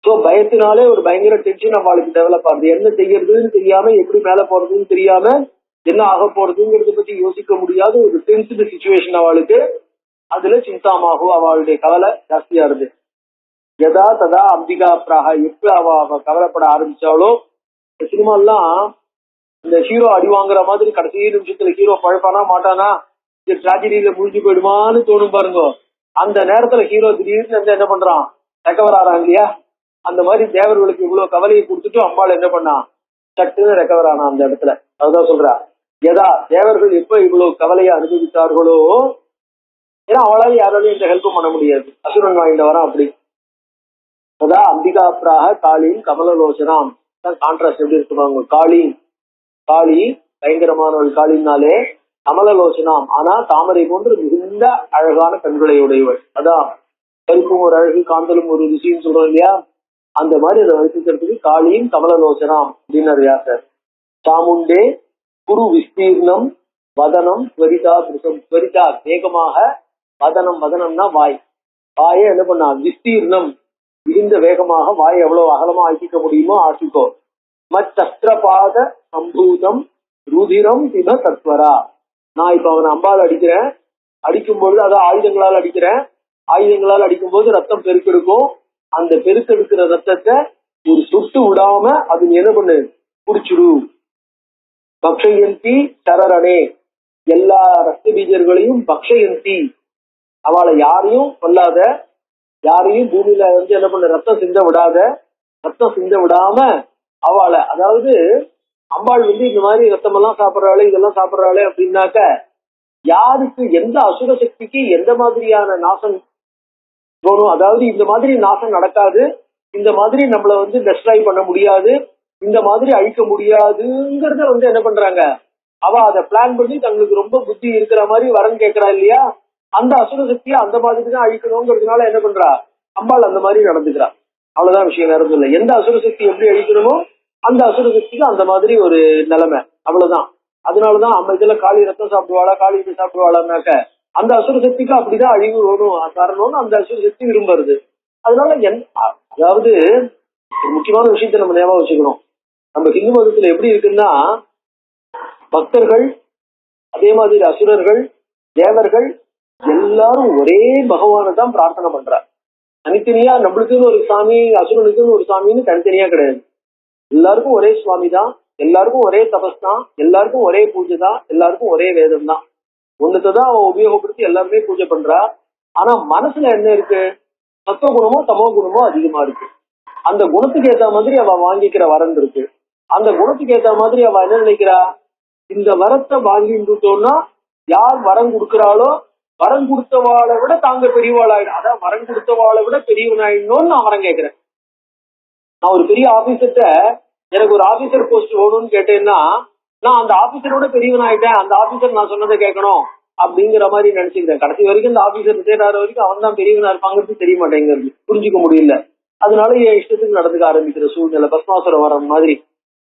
சோ பயத்தினாலே ஒரு பயங்கர டென்ஷன் அவளுக்கு டெவலப் ஆகுது. என்ன செய்யறதுன்னு தெரியாம, எப்படி மேல போறதுன்னு தெரியாம, என்ன ஆக போறதுங்கிறத பத்தி யோசிக்க முடியாத ஒரு டென்ஸ்டு சிச்சுவேஷன் அவளுக்கு. அதுல சிந்தாமாகும், அவளுடைய கவலை ஜாஸ்தியா இருக்கு. யதா ததா அம்பிகா பிராக, எப்ப அவ கவலைப்பட ஆரம்பிச்சாலோ, சினிமாலாம் இந்த ஹீரோ அடி வாங்குற மாதிரி கடைசி நிமிஷத்துல ஹீரோ பழப்பானா மாட்டானா, இந்த டிராஜடியில முடிஞ்சு போயிடுமான்னு தோணும் பாருங்க. அந்த நேரத்துல ஹீரோ திடீர்னு வந்து என்ன பண்றான், ரெக்கவர் ஆறான் இல்லையா. அந்த மாதிரி தேவர்களுக்கு இவ்வளவு கவலையை கொடுத்துட்டு அம்பாள் என்ன பண்ணா, சட்டுன்னு ரெக்கவர் ஆனா அந்த இடத்துல. அதுதான் சொல்றா, எதா தேவர்கள் எப்ப இவ்வளவு கவலையை அனுபவித்தார்களோ, ஏன்னா அவளால யாராலையும் இந்த ஹெல்ப்பும் பண்ண முடியாது, அசுரன் வாங்கிட்டு வரான் அப்படி. அதான் அம்பிகா பிராக காளியும் கமலலோசனாம். கான்ட்ராஸ்ட் எப்படி இருக்குவாங்க, காளி பயங்கரமானவள் காளினாலே, கமலலோசனாம் ஆனா தாமரை போன்று மிகுந்த அழகான கண்களை உடையவள். அதான் கருப்பும் ஒரு அழகு காந்தலும் ஒரு ருசின்னு சொல்றோம் இல்லையா, அந்த மாதிரி அதை வச்சுக்கிறதுக்கு காளியும் கமலலோசனாம் அப்படின்னு வியாசர். சாமுண்டே குரு விஸ்தீர்ணம் வதனம் ஸ்வரிதா புருஷம். ஸ்வரிதா வேகமாக, வதனம்னா வாயை என்ன பண்ணா விஸ்தீர்ணம் மிகுந்த வேகமாக, வாயை எவ்வளவு அகலமா ஆக்கிக்க முடியுமோ ஆக்கிக்கோ. மச்சஸ்திரபாத சம்பூதம் ருதிரம் பிப தத்வரா. நான் இப்ப அவனை அம்பால் அடிக்கிறேன், அடிக்கும் பொழுது அதான் ஆயுதங்களால் அடிக்கிறேன், ஆயுதங்களால் அடிக்கும் போது ரத்தம் பெருக்கெடுக்கும். அந்த பெருக்கெடுக்கிற ரத்தத்தை ஒரு சொட்டு விடாம அது என்ன பண்ணு, குடிச்சுடு. பக்ஷயந்தி சரரணே, எல்லா ரத்த பீஜர்களையும் பக்ஷயந்தி, அவளை யாரையும் கொல்லாத, யாரையும் பூமியில வந்து என்ன பண்ண ரத்தம் சிந்த விடாம அவளை, அதாவது அம்பாள் வந்து இந்த மாதிரி ரத்தமெல்லாம் சாப்பிட்றாளே இதெல்லாம் சாப்பிட்றாளே அப்படின்னாக்க யாருக்கு எந்த அசுர சக்திக்கு எந்த மாதிரியான நாசம் தோணும், அதாவது இந்த மாதிரி நாசம் நடக்காது, இந்த மாதிரி நம்மள வந்து டெஸ்ட்ராய் பண்ண முடியாது, இந்த மாதிரி அழிக்க முடியாதுங்கிறத வந்து என்ன பண்றாங்க, அவ அதை பிளான் பண்ணி தங்களுக்கு ரொம்ப புத்தி இருக்கிற மாதிரி வரன் கேட்கறா இல்லையா, அந்த அசுர சக்தியை அந்த மாதிரி தான் அழிக்கணுங்கிறதுனால என்ன பண்றா அம்பாள் அந்த மாதிரி நடந்துக்கிறா. அவ்வளவுதான் விஷயம், வேற இல்லை. எந்த அசுர சக்தி எப்படி அழிக்கணுமோ அந்த அசுர சக்திக்கு அந்த மாதிரி ஒரு நிலைமை, அவ்வளவுதான். அதனாலதான் நம்ம இதுல காளி ரத்தம் சாப்பிடுவாளா, காளி இது சாப்பிடுவாளான்னாக்க அந்த அசுர சக்திக்கு அப்படிதான் அழிவு வரும் காரணம்னு அந்த அசுர சக்தி விரும்புறது. அதனால அதாவது ஒரு முக்கியமான விஷயத்த நம்ம ஞாபகம் வச்சுக்கணும். நம்ம ஹிந்து மதத்துல எப்படி இருக்குன்னா, பக்தர்கள் அதே மாதிரி அசுரர்கள் தேவர்கள் எல்லாரும் ஒரே பகவானை தான் பிரார்த்தனை பண்றார். தனித்தனியா நம்மளுக்குன்னு ஒரு சாமி அசுரனுக்குன்னு ஒரு சாமின்னு தனித்தனியா கிடையாது. எல்லாருக்கும் ஒரே சுவாமி தான், எல்லாருக்கும் ஒரே தபஸ் தான், எல்லாருக்கும் ஒரே பூஜை தான், எல்லாருக்கும் ஒரே வேதம் தான். ஒண்ணுதான் அவன் உபயோகப்படுத்தி எல்லாருமே பூஜை பண்றா. ஆனா மனசுல என்ன இருக்கு, சத்துவ குணமோ தமோ குணமோ அதிகமா இருக்கு. அந்த குணத்துக்கு ஏத்த மாதிரி அவ வாங்கிக்கிற வரன் இருக்கு. அந்த குணத்துக்கு ஏத்த மாதிரி அவ என்ன நினைக்கிறா, இந்த வரத்தை வாங்கிட்டோம்னா யார் வரம் கொடுக்கிறாளோ வரம் கொடுத்தவாளை விட தாங்க பெரியவாளாயிடும், அதான் வரம் கொடுத்தவாளை விட பெரியவனாயிடணும்னு நான் வரம் கேட்கிறேன். நான் ஒரு பெரிய ஆபீசர்கிட்ட எனக்கு ஒரு ஆபீசர் போஸ்ட் வேணும்னு கேட்டேன்னா நான் அந்த ஆபீசரோட பெரியவன் ஆயிட்டேன், அந்த ஆபீசர் நான் சொன்னதை கேட்கணும் அப்படிங்கிற மாதிரி நினைச்சுக்கிறேன். கடைசி வரைக்கும் இந்த ஆபீசர் ரிட்டையர் ஆகிற வரைக்கும் அவன் தான் பெரியவனா இருப்பாங்கிறது தெரிய மாட்டேங்கிறது, புரிஞ்சுக்க முடியல. அதனால என் இஷ்டத்துக்கு நடந்துக்க ஆரம்பிக்கிற சூழ்நிலை, பஸ்மாசுர வரம் மாதிரி.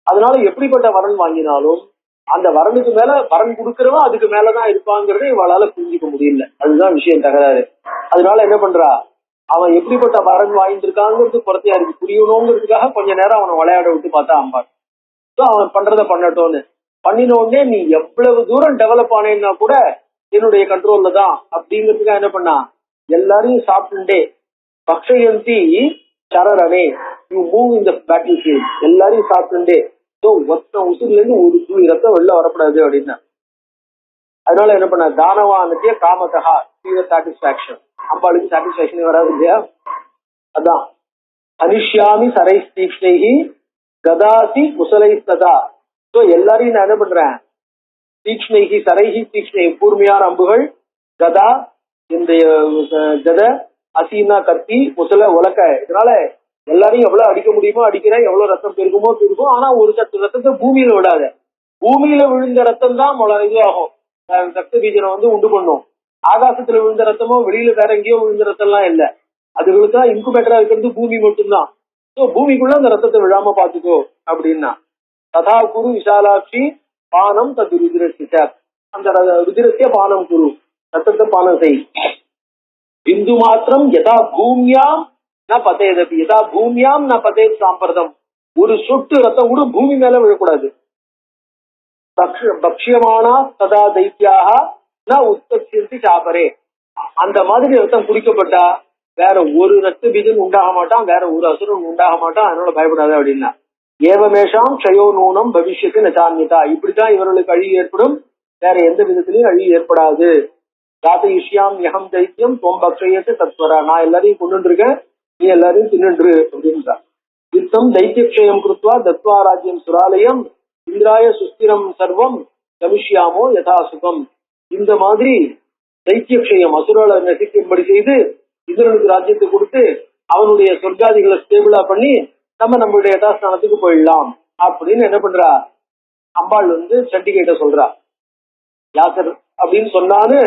அதனால எப்படிப்பட்ட வரன் வாங்கினாலும் அந்த வரனுக்கு மேல வரன் கொடுக்கறவன் அதுக்கு மேலதான் இருப்பாங்கிறத இவளால புரிஞ்சுக்க முடியல. அதுதான் விஷயம் தகராறு. அதனால என்ன பண்றா, அவன் எப்படிப்பட்ட வரன் வாய்ந்திருக்காங்கிறது புறத்தையா இருக்கு புரியணுங்கிறதுக்காக கொஞ்ச நேரம் அவனை விளையாட விட்டு பார்த்தா அம்பாள். அவன் பண்றத பண்ணட்டோன்னு பண்ணின உடனே நீ எவ்வளவு தூரம் டெவலப் ஆனேன்னா கூட என்னுடைய கண்ட்ரோல்ல தான் அப்படிங்கிறதுக்காக என்ன பண்ணா, எல்லாரையும் சாப்பிட்டுட்டே பக்ஷயந்தி சரரணே you move in the battle field, எல்லாரையும் சாப்பிட்டுட்டே ஒத்த உசுர்ல இருந்து ஒரு துளி ரத்தம் வெளில வரக்கூடாது அப்படின்னா. அதனால என்ன பண்ண, தானவானத்திய காமதா சாட்டிஸ்பாக்சன். அம்பாளுக்கு சாட்டிஸ்பாக்சன் வராது இல்லையா. அதான் அனிஷ்யாமி சரை தீக்ஷ்ணைஹி கதாசி குசலை சதா. சோ எல்லாரையும் நான் என்ன பண்றேன், தீக்ஷ்ணைஹி சரைஹி தீக்ஷ்ணை கூர்மையான அம்புகள், கதா இந்த கத, அசீனா கத்தி, முசல உலக்க, இதனால எல்லாரையும் எவ்வளவு அடிக்க முடியுமோ அடிக்கிறேன், எவ்வளவு ரத்தம் பெருகுமோ பெருகும். ஆனா ஒரு சத்து ரத்தத்தை பூமியில விடாத. பூமியில விழுந்த ரத்தம் தான் இது ஆகும், ரத்த பீஜனை உண்டு பண்ணும். ஆகாசத்துல விழுந்த ரத்தமோ வெளியில வேற எங்கேயோ விழுந்த ரத்தம் எல்லாம் இல்ல, அதுகளுக்கு தான் இன்குபேட்டரா இருக்கிறது பூமி மட்டும்தான். சோ பூமிக்குள்ள அந்த ரத்தத்தை விழாம பாத்துக்கோ அப்படின்னா. ததா குரு விசாலாட்சி பானம் தது ருதிரஸ்ய, அந்த ருதிரஸ்ய பானம் குரு, ரத்தத்தை பானம் செய். பிந்து மாத்திரம் யதா பூமியாம் ந பதேதபி யதா பூமியாம் ந பதேத் சாம்பிரதம். ஒரு சொட்டு ரத்தம் கூட பூமி மேல விழக்கூடாது. பக்ஷியமானா ததா தைத்தியாக ந உற்பத்தி சாபரே. அந்த மாதிரி ரத்தம் குடிக்கப்பட்டா வேற ஒரு ரத்த பீஜன் உண்டாக மாட்டான், வேற ஒரு அசுரன் உண்டாக மாட்டான். அதனால பயப்படாத அப்படின்னா. ஏவமேஷாம் க்ஷயோ நூனம் பவிஷ்யத்து நச்சான்யதா. இப்படித்தான் இவர்களுக்கு அழிவு ஏற்படும், வேற எந்த விதத்திலையும் அழிவு ஏற்படாது. தாத்தயிஷ்யாம் யகம் தைத்தியம் தொம் பக்ஷயத்து தத்வரா. நான் எல்லாரையும் கொண்டு இருக்கேன், நீ எல்லாரையும் தின்னுன்று அப்படின்றா. யுத்தம் தைத்தியக்ஷயம் கிருத்வா தத்வா ராஜ்யம் சுராலயம் இந்திராய சுஸ்திரம் சர்வம் கமிஷ்யாமோ யதா சுகம். இந்த மாதிரி தைத்தியக்ஷயம் அசுரால நசிக்கும்படி செய்து இந்திரனுக்கு ராஜ்யத்தை கொடுத்து அவனுடைய சொர்க்காதிகளை ஸ்டேபிளா பண்ணி நம்மளுடைய யதாஸ்தானத்துக்கு போயிடலாம் அப்படின்னு என்ன பண்றா, அம்பாள் சண்டிகைட்ட சொல்றா. வியாசர் அப்படின்னு சொன்னான்னு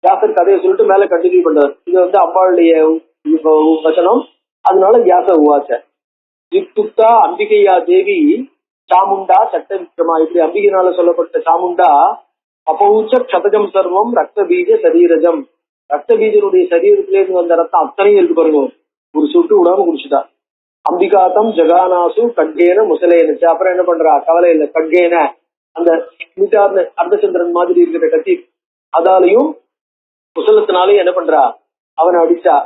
வியாசர் கதையை சொல்லிட்டு மேல கண்டினியூ பண்றாரு. இது அம்பாளுடைய வசனம். அதனால வியாசர் உவாச்ச யுக்துக்தா அம்பிகையா தேவி சாமுண்டா சட்ட விக்ரமா. இப்படி அம்பிகையினால சொல்லப்பட்ட சாமுண்டா அப்பவுச்ச க்ஷதஜம் சர்வம் ரத்த பீஜ சரீரஜம். ரத்த பீஜனுடைய சரீரத்திலேருந்து வந்த ரத்தம் அத்தனையும் இருக்கு பாருங்க, ஒரு சொட்டு விடாம குடிச்சுட்டா. அம்பிகாத்தம் ஜகானாசு கட்கேன முசலேனுச்சு. அப்புறம் என்ன பண்றா, கவலை இல்லை, கட்கேன அந்த அர்த்தச்சந்திரன் மாதிரி இருக்கிற கத்தி அதாலையும் குசலத்தினாலையும் என்ன பண்றா, அவனை அடிச்சா.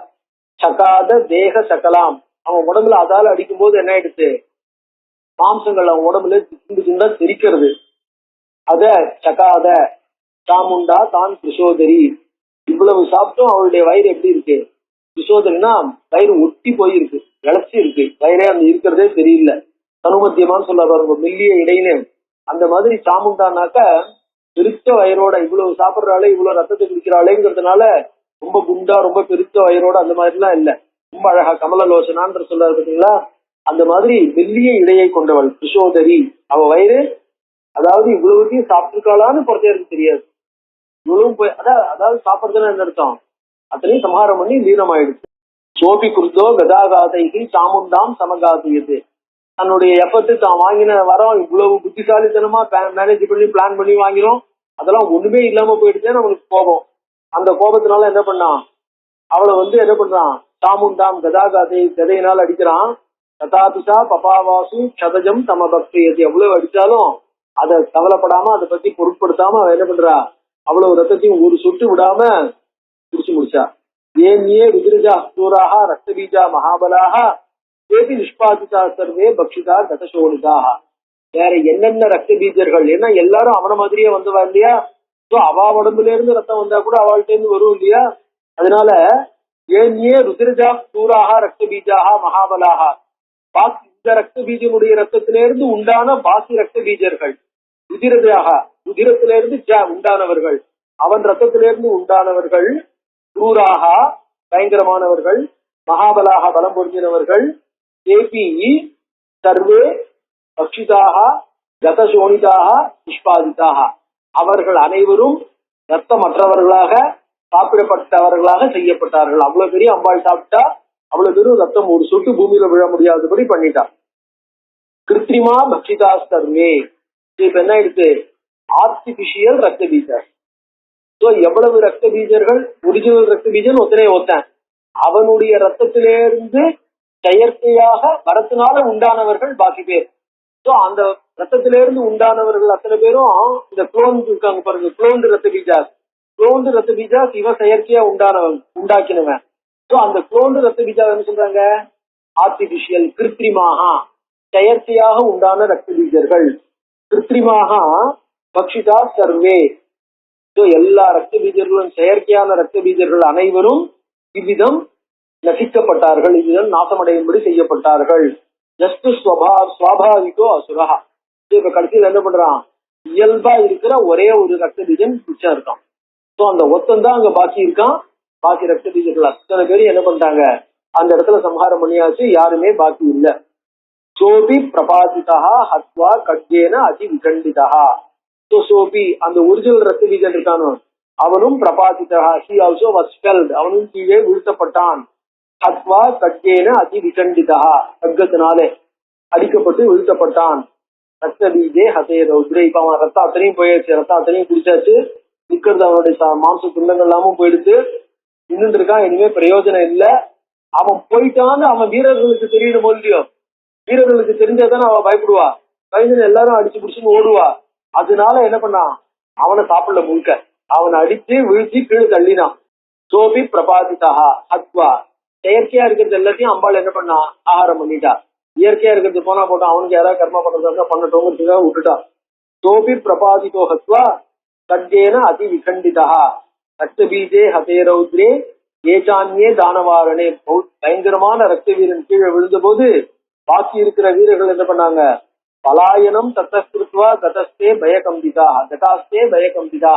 சகாத தேக சகலாம். அவன் உடம்புல அதால அடிக்கும் போது என்ன ஆயிடுச்சு, மாம்சங்கள் அவன் உடம்புல துண்டு துண்டா தெரிக்கிறது. அத சகாத சாமுண்டா தான் கிருஷோதரி. இவ்வளவு சாப்பிட்டும் அவளுடைய வயிறு எப்படி இருக்கு, கிருஷோதரினா வயிறு ஒட்டி போயிருக்கு, இழைச்சி இருக்கு, வயிறே அந்த இருக்கிறதே தெரியல. தனுமத்தியமான்னு சொல்ல பாருங்க, மெல்லிய இடைன்னு. அந்த மாதிரி சாமுண்டானாக்க பெருத்த வயிறோட, இவ்வளவு சாப்பிட்றாளே இவ்வளவு ரத்தத்தை குடிக்கிறாளேங்கிறதுனால ரொம்ப குண்டா ரொம்ப பெருத்த வயிறோட அந்த மாதிரி எல்லாம் இல்ல, ரொம்ப அழகா கமலலோசனான்ற சொல்றாரு பார்த்தீங்களா, அந்த மாதிரி மெல்லிய இடையை கொண்டவள் கிருஷோதரி. அவ வயிறு அதாவது இவ்வளவுத்தையும் சாப்பிட்டுருக்காளான்னு பொறுத்தவரைக்கும் தெரியாது. இவ்வளவும் போய் அதாவது சாப்பிட்றதுன்னு என்ன அர்த்தம், அத்தனையும் சம்ஹாரம் பண்ணி லீனமாயிடுச்சு. சோபி குருதோ கதாகாதைக்கு சாமுண்டாம் சமகாதியது. தன்னுடைய எஃபர்ட் தான் வாங்கின வரோம் இவ்வளவு புத்திசாலித்தனமா மேனேஜ் பண்ணி பிளான் பண்ணி வாங்கினோம், அதெல்லாம் ஒண்ணுமே இல்லாம போயிடுச்சே நம்மளுக்கு கோபம். அந்த கோபத்தினால என்ன பண்ணான், அவளை என்ன பண்றான், சாமுண்டாம் கதாகாதை கதையினால் அடிக்கிறான். கதாபிசா பபாவாசு சதஜம் தம பக்தியது. எவ்வளவு அடிச்சாலும் அதை கவலைப்படாம அதை பத்தி பொருட்படுத்தாம அவ என்ன பண்றா, அவ்வளவு ரத்தத்தையும் ஒரு சொட்டு விடாம குடிச்சு முடிச்சா. ஏன்யே ருதிரஜா சூராக ரத்தபீஜா மகாபலாக ஏதி நிஷ்பாதிதா சர்வே பக்ஷிதா கதசோனிதாக. வேற என்னென்ன ரத்த பீஜர்கள், ஏன்னா எல்லாரும் அவன மாதிரியே வந்துவா இல்லையா. அவ உடம்புல இருந்து ரத்தம் வந்தா கூட அவள்கிட்ட இருந்து வரும் இல்லையா. அதனால ஏன்யே ருதிரஜா சூராக ரத்த பீஜாக மகாபலாக. பாக்கி இந்த ரத்த பீஜனுடைய ரத்தத்திலிருந்து உண்டான பாக்கி ரத்த பீஜர்கள் ருதிரஜாக, ருதிரத்திலிருந்து உண்டானவர்கள், அவன் ரத்தத்திலிருந்து உண்டானவர்கள், குரூராக பயங்கரமானவர்கள், மகாபலாக பலம் பொருந்தினவர்கள், ஏபி சர்வே பக்ஷிதாக கதசோனிதாக நிஷ்பாதிதாக. அவர்கள் அனைவரும் ரத்தமற்றவர்களாக சாப்பிடப்பட்டவர்களாக செய்யப்பட்டார்கள். அவ்வளவு பெரிய அம்பாள் சாப்பிட்டா அவ்வளவு பெரும் ரத்தம் ஒரு சொட்டு பூமியில விழ முடியாதபடி பண்ணிட்டான். கிருத்திரிமா பக்ஷிதா சர்வே. இப்ப என்ன ஆயிடுச்சு, ஆர்டிபிஷியல் ரத்த பீஜர். சோ எவ்வளவு ரத்த பீஜர்கள், ஒரிஜினல் ரத்த பீஜன் ஒத்தன், அவனுடைய ரத்தத்திலிருந்து செயற்கையாக வரத்தினால உண்டானவர்கள் பாக்கி பேர். சோ அந்த ரத்தத்திலிருந்து உண்டானவர்கள் அத்தனை பேரும் இந்த குளோன் இருக்காங்க பாருங்க, குளோன்டு ரத்த பீஜாஸ். குளோன்டு ரத்த பீஜாஸ் இவன் செயற்கையா உண்டாக்கினவன். சோ அந்த குளோன்டு ரத்த பீஜா என்ன சொல்றாங்க, ஆர்டிபிஷியல், கிருத்திரிமாக, செயற்கையாக உண்டான ரத்த பீஜர்கள். கிருத்திரிமாக பக்ஷிதா சர்வே. எல்லா ரத்த பீஜர்களும், செயற்கையான ரத்த பீஜர்கள் அனைவரும் இவ்விதம் நசிக்கப்பட்டார்கள், இவ்விதம் நாசமடையும்படி செய்யப்பட்டார்கள். ஜஸ்ட் சுவாபாவிகோ அசுரா. இப்ப கடைசியில் என்ன பண்றான், இயல்பா இருக்கிற ஒரே ஒரு ரத்த பீஜன் மிச்சம் இருக்கான். சோ அந்த ஒத்தந்தான் அங்க பாக்கி இருக்கான். பாக்கி ரத்த பீஜர்கள் அத்தனை பேரும் என்ன பண்ணிட்டாங்க, அந்த இடத்துல சம்ஹாரம் பண்ணியாச்சு, யாருமே பாக்கி இல்ல. சோபி பிரபாசிதா ஹத்வா கட்கேன அதி விகண்டிதா. சோபி அந்த ஒரிஜினல் ரத்த பீஜன் இருக்கானோ அவனும் பிரபாசிதா, he also was felled, அவனும் கீழே வீழ்த்தப்பட்டான். ஹத்வா கட்கேன அதி விகண்டிதா, கட்கத்தினாலே அடிக்கப்பட்டு வீழ்த்தப்பட்டான். ரத்த பீஜே ஹதே ரௌத்ரே. இப்ப அவன் ரத்தம் அத்தனையும் போயாச்சு, ரத்தம் அத்தனையும் குடிச்சாச்சு, நிக்கிறது அவனுடைய மாம்ச துண்டங்கள் எல்லாமும் போயிடுத்து, நின்றுட்டு இருக்கான். இனிமே பிரயோஜனம் இல்ல. அவன் போயிட்டான்னு அவன் வீரர்களுக்கு தெரியணும் இல்லையோ, வீரர்களுக்கு தெரிஞ்சாதானே அவன் பயப்படுவா, பயந்து எல்லாரும் அடிச்சு பிடிச்சுன்னு ஓடுவா. அதனால என்ன பண்ணான், அவனை சாப்பிடல முழுக்க, அவனை அடிச்சு வீழ்த்தி கீழே தள்ளினான். சோபி பிரபாதிதா ஹத்வா. செயற்கையா இருக்கிறது எல்லாத்தையும் அம்பாள் என்ன பண்ணா, ஆகாரம் பண்ணிட்டா. இயற்கையா இருக்கிறது போனா போட்டான், அவனுக்கு யாராவது கர்மா பண்றதா பண்ணட்டோங்கிறதுக்காக விட்டுட்டான். சோபி பிரபாதிதோ ஹத்வா கட்கேன அதி விகண்டிதா ரத்த பீஜே ஹதே ரௌத்ரே ஏசான்யே தானவாரணே. பயங்கரமான ரத்த வீரன் கீழே விழுந்த போது பாக்கி இருக்கிற வீரர்கள் என்ன பண்ணாங்க, பலாயனம் தத்தஸ்கிருத்வா கதஸ்தே பயகம்பிதா கதாஸ்தே பயகம்பிதா.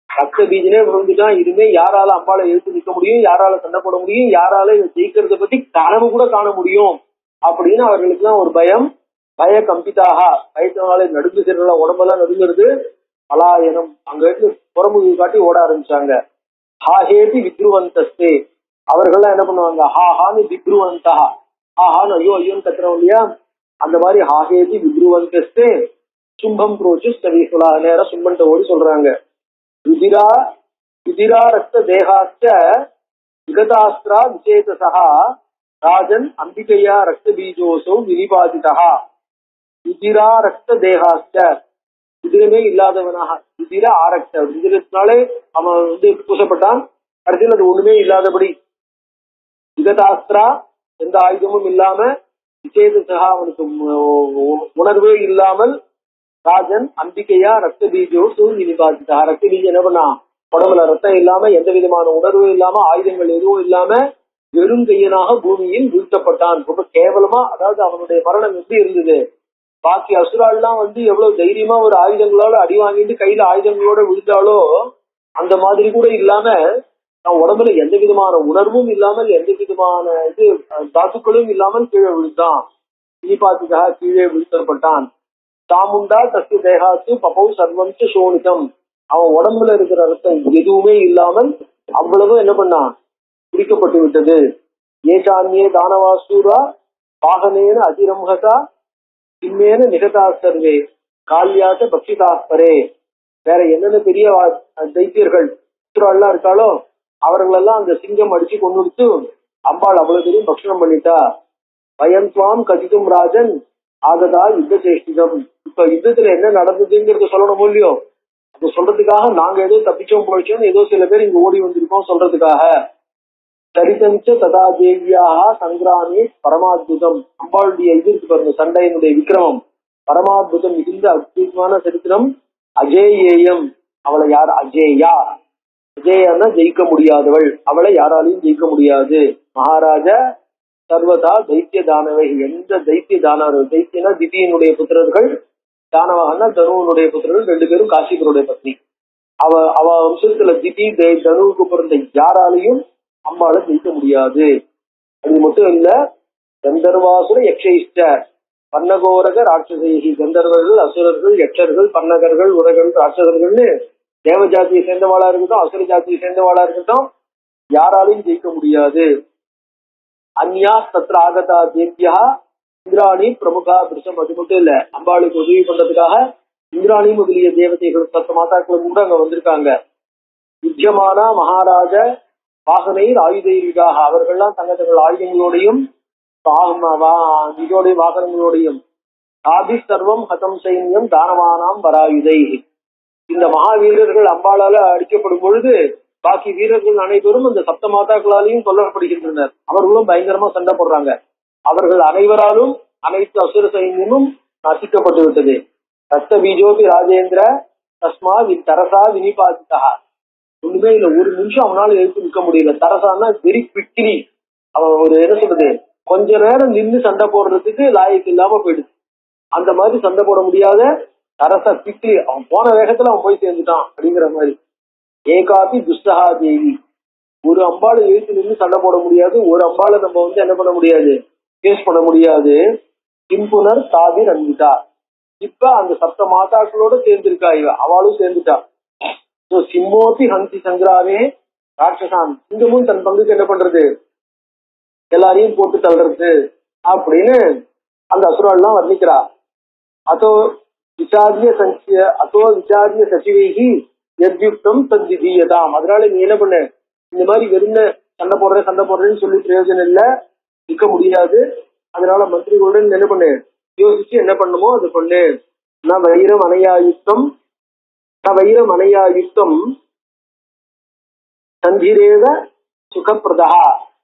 ரத்த பீஜனே விழுந்துட்டான், இனிமே யாரால அம்பாளை எழுத்து நிற்க முடியும், யாரால சண்டை போட முடியும், யாரால ஜெயிக்கிறத பத்தி கனவு கூட காண முடியும் அப்படின்னு அவர்களுக்கு எல்லாம் ஒரு பயம். பயகம்பிதாக, பயத்தினாலே நடுங்கு செல்ல உடம்பெல்லாம் நடுங்கிறது. பலாயனம், அங்க இருந்து புறமுகி காட்டி ஓட ஆரம்பிச்சாங்க. ஹாஹேதி வித்ருவந்தஸ்தே, அவர்கள்லாம் என்ன பண்ணுவாங்க, ஹாஹான்னு வித்ருவந்தா, ஹாஹான்னு ஐயோ ஐயோன்னு கத்துறோம் இல்லையா, அந்த மாதிரி ஹாஹேதி வித்ருவந்தஸ்தே சும்பம் புரோச்சு ஸ்தவீசுலா. நேரம் சும்பன்ட்ட ஓடி சொல்றாங்க, ருதிரா ருதிரா ரத்த தேகாச்ச விகதாஸ்திரா விசேதசா ராஜன் அம்பிகையா ரத்த பீஜோசௌ வினிபாதிதா. ருதிரா ரத்த தேகாச்ச, ருதிரமே இல்லாதவனாக, ருதிர ஆரக்ஷ, ருதிரத்தினாலே அவன் பூசப்பட்டான். கடைசியில் அது ஒண்ணுமே இல்லாதபடி, விகதாஸ்திரா எந்த ஆயுதமும் இல்லாம, விசேதசா அவனுக்கு உணர்வே இல்லாமல், ராஜன் அம்பிகையா ரத்த பீஜோ சூழ்நிபாதிதா. ரத்த பீஜம் என்ன பண்ணா, உடம்புல ரத்தம் இல்லாம, எந்த விதமான உணர்வும் இல்லாம, ஆயுதங்கள் எதுவும் இல்லாம வெறும் கையனாக பூமியில் வீழ்த்தப்பட்டான். ரொம்ப கேவலமா. அதாவது அவனுடைய மரணம் எப்படி இருந்தது, பாக்கி அசுரால்லாம் எவ்வளவு தைரியமா ஒரு ஆயுதங்களோட அடி வாங்கிட்டு கையில ஆயுதங்களோட விழுந்தாலோ அந்த மாதிரி கூட இல்லாம, நான் உடம்புல எந்த விதமான உணர்வும் இல்லாமல், எந்த விதமான தாத்துக்களும் இல்லாமல் கீழே விழுந்தான். நிபாதிதா, கீழே வீழ்த்தப்பட்டான். தாமுண்டா தஸ்ய தேகாத்து பபௌ சர்வம் சோனிதம், அவன் உடம்புல இருக்கிற ரத்தம் எதுவுமே இல்லாமல் அவ்வளவு என்ன பண்ணான், பிடிக்கப்பட்டு விட்டது. ஏசான்யே தானவாசூரா பாகனேன அதிரம்ஹதா பின்னேன நிகதா சர்வே கால்யாச பக்ஷிதாஸ்பரே. வேற என்னென்ன பெரிய தைத்தியர்கள் எல்லாம் இருக்காளோ அவர்களெல்லாம் அந்த சிங்கம் அடிச்சு கொண்டு அம்பாள் அவ்வளவு பெரிய பக்ஷணம் பண்ணிட்டா. பயன்துவாம் கதிதும் ராஜன் ஆகதா யுத்த சேஷ்டிதம். இப்ப யுத்தத்துல என்ன நடந்ததுங்கிறத சொல்லணும் இல்லையோ, அது சொல்றதுக்காக நாங்க ஏதோ தப்பிச்சோம் போயிச்சோம், ஏதோ சில பேர் இங்க ஓடி வந்திருக்கோம் சொல்றதுக்காக. சரிதஞ்ச ததா தேவியாக சங்கிராமி பரமாத்புதம். அம்பாளுடைய இது இருக்கு பாருங்க, சண்டையினுடைய விக்ரமம் பரமாத்புதம், மிகுந்த அற்புதமான சரித்திரம். அஜேயம், அவளை யார், அஜேயா, அஜேயான்னா ஜெயிக்க முடியாதவள், அவளை யாராலையும் ஜெயிக்க முடியாது. மகாராஜா சர்வதா தைத்திய தானவை, எந்த தைத்திய தானவர்கள், தைத்தியனா திதியினுடைய புத்திரர்கள், தானவகன்னா தனுவனுடைய புத்திரர்கள், ரெண்டு பேரும் காசிபருடைய பத்னி. அவ வம்சத்துல திதி தனுவுக்கு பிறந்த யாராலையும் அம்பாளை ஜெயிக்க முடியாது. அது மட்டும் இல்ல, கந்தர்வாசுர யக்ஷைஷ்ட பன்னகோரக ராட்சசேகி, கந்தர்வர்கள் அசுரர்கள் யக்ஷர்கள் பன்னகர்கள் உரகள் ராட்சசர்கள்னு தேவஜாத்தியை சேர்ந்தவாளா இருக்கட்டும் அசுர ஜாத்தியை சேர்ந்தவாளா இருக்கட்டும் யாராலையும் ஜெயிக்க முடியாது. அந்யா தத்ர ஆகதா தேவியா இந்திராணி பிரமுகா பிரிசம். அது மட்டும் இல்ல, அம்பாளுக்கு உதவி பண்றதுக்காக இந்திராணி முதலிய தேவதைகள் சப்த மாதாக்களும் கூட அங்க வந்திருக்காங்க. யுத்தியமானா மகாராஜ வாகனை ஆயுதீகாக அவர்கள்லாம் தங்கள் ஆயுதங்களோடையும் இதோடைய வாகனங்களோடையும் ஆபி சர்வம் ஹதம் சைன்யம் தானவானாம் வராயுதை. இந்த மகாவீரர்கள் அம்பாளால அடிக்கப்படும் பொழுது பாக்கி வீரர்கள் அனைவரும் இந்த சப்த மாதாக்களாலையும் கொல்லப்படுகின்றனர். அவர்களும் பயங்கரமா சண்டை போடுறாங்க. அவர்கள் அனைவராலும் அனைத்து அசுர சைன்யமும் நசிக்கப்பட்டு விட்டது. ரத்த பீஜோபி ராஜேந்திர தஸ்மா தரசா வினிபாதித்தா. ஒண்ணுமே இல்ல, ஒரு நிமிஷம் அவனால எழுத்து நிற்க முடியல. தரசான்னா வெரி குவிக்லி அவன் ஒரு என்ன சொல்றது, கொஞ்ச நேரம் நின்று சண்டை போடுறதுக்கு லாயக்கு இல்லாம போயிடுது. அந்த மாதிரி சண்டை போட முடியாத தரசா குவிக்லி அவன் போன வேகத்துல அவன் போய் சேர்ந்துட்டான் அப்படிங்கிற மாதிரி. ஏகாபி துஸ்தகா தேவி, ஒரு அம்பாளை எழுத்து நின்று சண்டை போட முடியாது, ஒரு அம்பாளை நம்ம என்ன பண்ண முடியாது, பேஸ் பண்ண முடியாது. கிம்புனர் தாவி ரன்விதா, இப்ப அந்த சப்த மாதாக்களோட சேர்ந்திருக்கா இவ, அவளும் சேர்ந்துட்டா. சிம்மோதி ஹந்தி சங்கிராமே ராட்சசான், சிங்கமும் தன் பங்குக்கு என்ன பண்றது, எல்லாரையும் போட்டு தள்ளுறது அப்படின்னு அந்த அசுரால்லாம் வர்ணிக்கிறா. அதோ விசாரிய சச்சிவைகி எத்யுக்தம் தத்விதீயதாம். அதனால நீ என்ன பண்ணு, இந்த மாதிரி வெறும் சண்டை போடுறேன்னு சொல்லி பிரயோஜனம் இல்லை, நிற்க முடியாது. அதனால மந்திரிகளுடன் என்ன பண்ணு, யோசிச்சு என்ன பண்ணுமோ அது பண்ணு. நான் வைரம் அணையாயுக்தம் சந்திரேவ சுகப்பிரதா.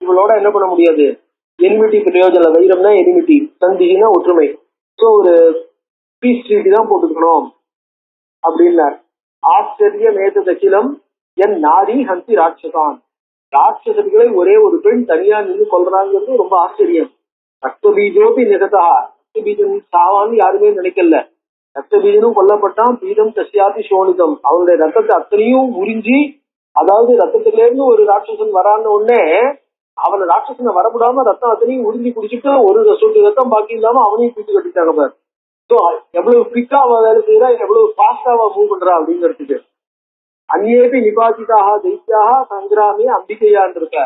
இவளோட என்ன பண்ண முடியாது, எனிமிட்டி பிரயோஜனம். வைரம்னா எனிமிட்டி, சந்தினா ஒற்றுமை. ஸோ ஒரு பீஸ் ட்ரீட்டி தான் போட்டுக்கணும் அப்படின்னார். ஆச்சரிய மேத தகிலம் என் நாரி ஹந்தி ராட்சசான். ராட்சசர்களை ஒரே ஒரு பெண் தனியா நின்று கொள்றாங்கிறது ரொம்ப ஆச்சரியம். ரத்த பீஜோபி நிகதா, ரத்த பீஜம் சாவான்னு யாருமே நினைக்கல. ரத்த பீஜனும் கொல்லப்பட்டான். பீதம் தசியாதி சோனிதம், அவனுடைய ரத்தத்தை அத்தனையும் உறிஞ்சி, அதாவது ரத்தத்துல இருந்து ஒரு ராட்சசன் வரான்னு உடனே அவனை ராட்சசனை வரப்படாம ரத்தம் அத்தனையும் உறிஞ்சி குடிச்சிட்டு ஒரு சொட்டு ரத்தம் பாக்கி இல்லாம அவனையும் தூக்கி கட்டிட்டாங்க பாரு. ஸோ எவ்வளவு குவிக்கா அவ வேலை செய்யறா, எவ்வளவு ஃபாஸ்டா அவ மூவ் பண்றா அப்படிங்கிறதுக்கு. அந்நேபி நிபாதிதாக தைத்தியாக சங்கிராமே அம்பிகையான் இருக்க.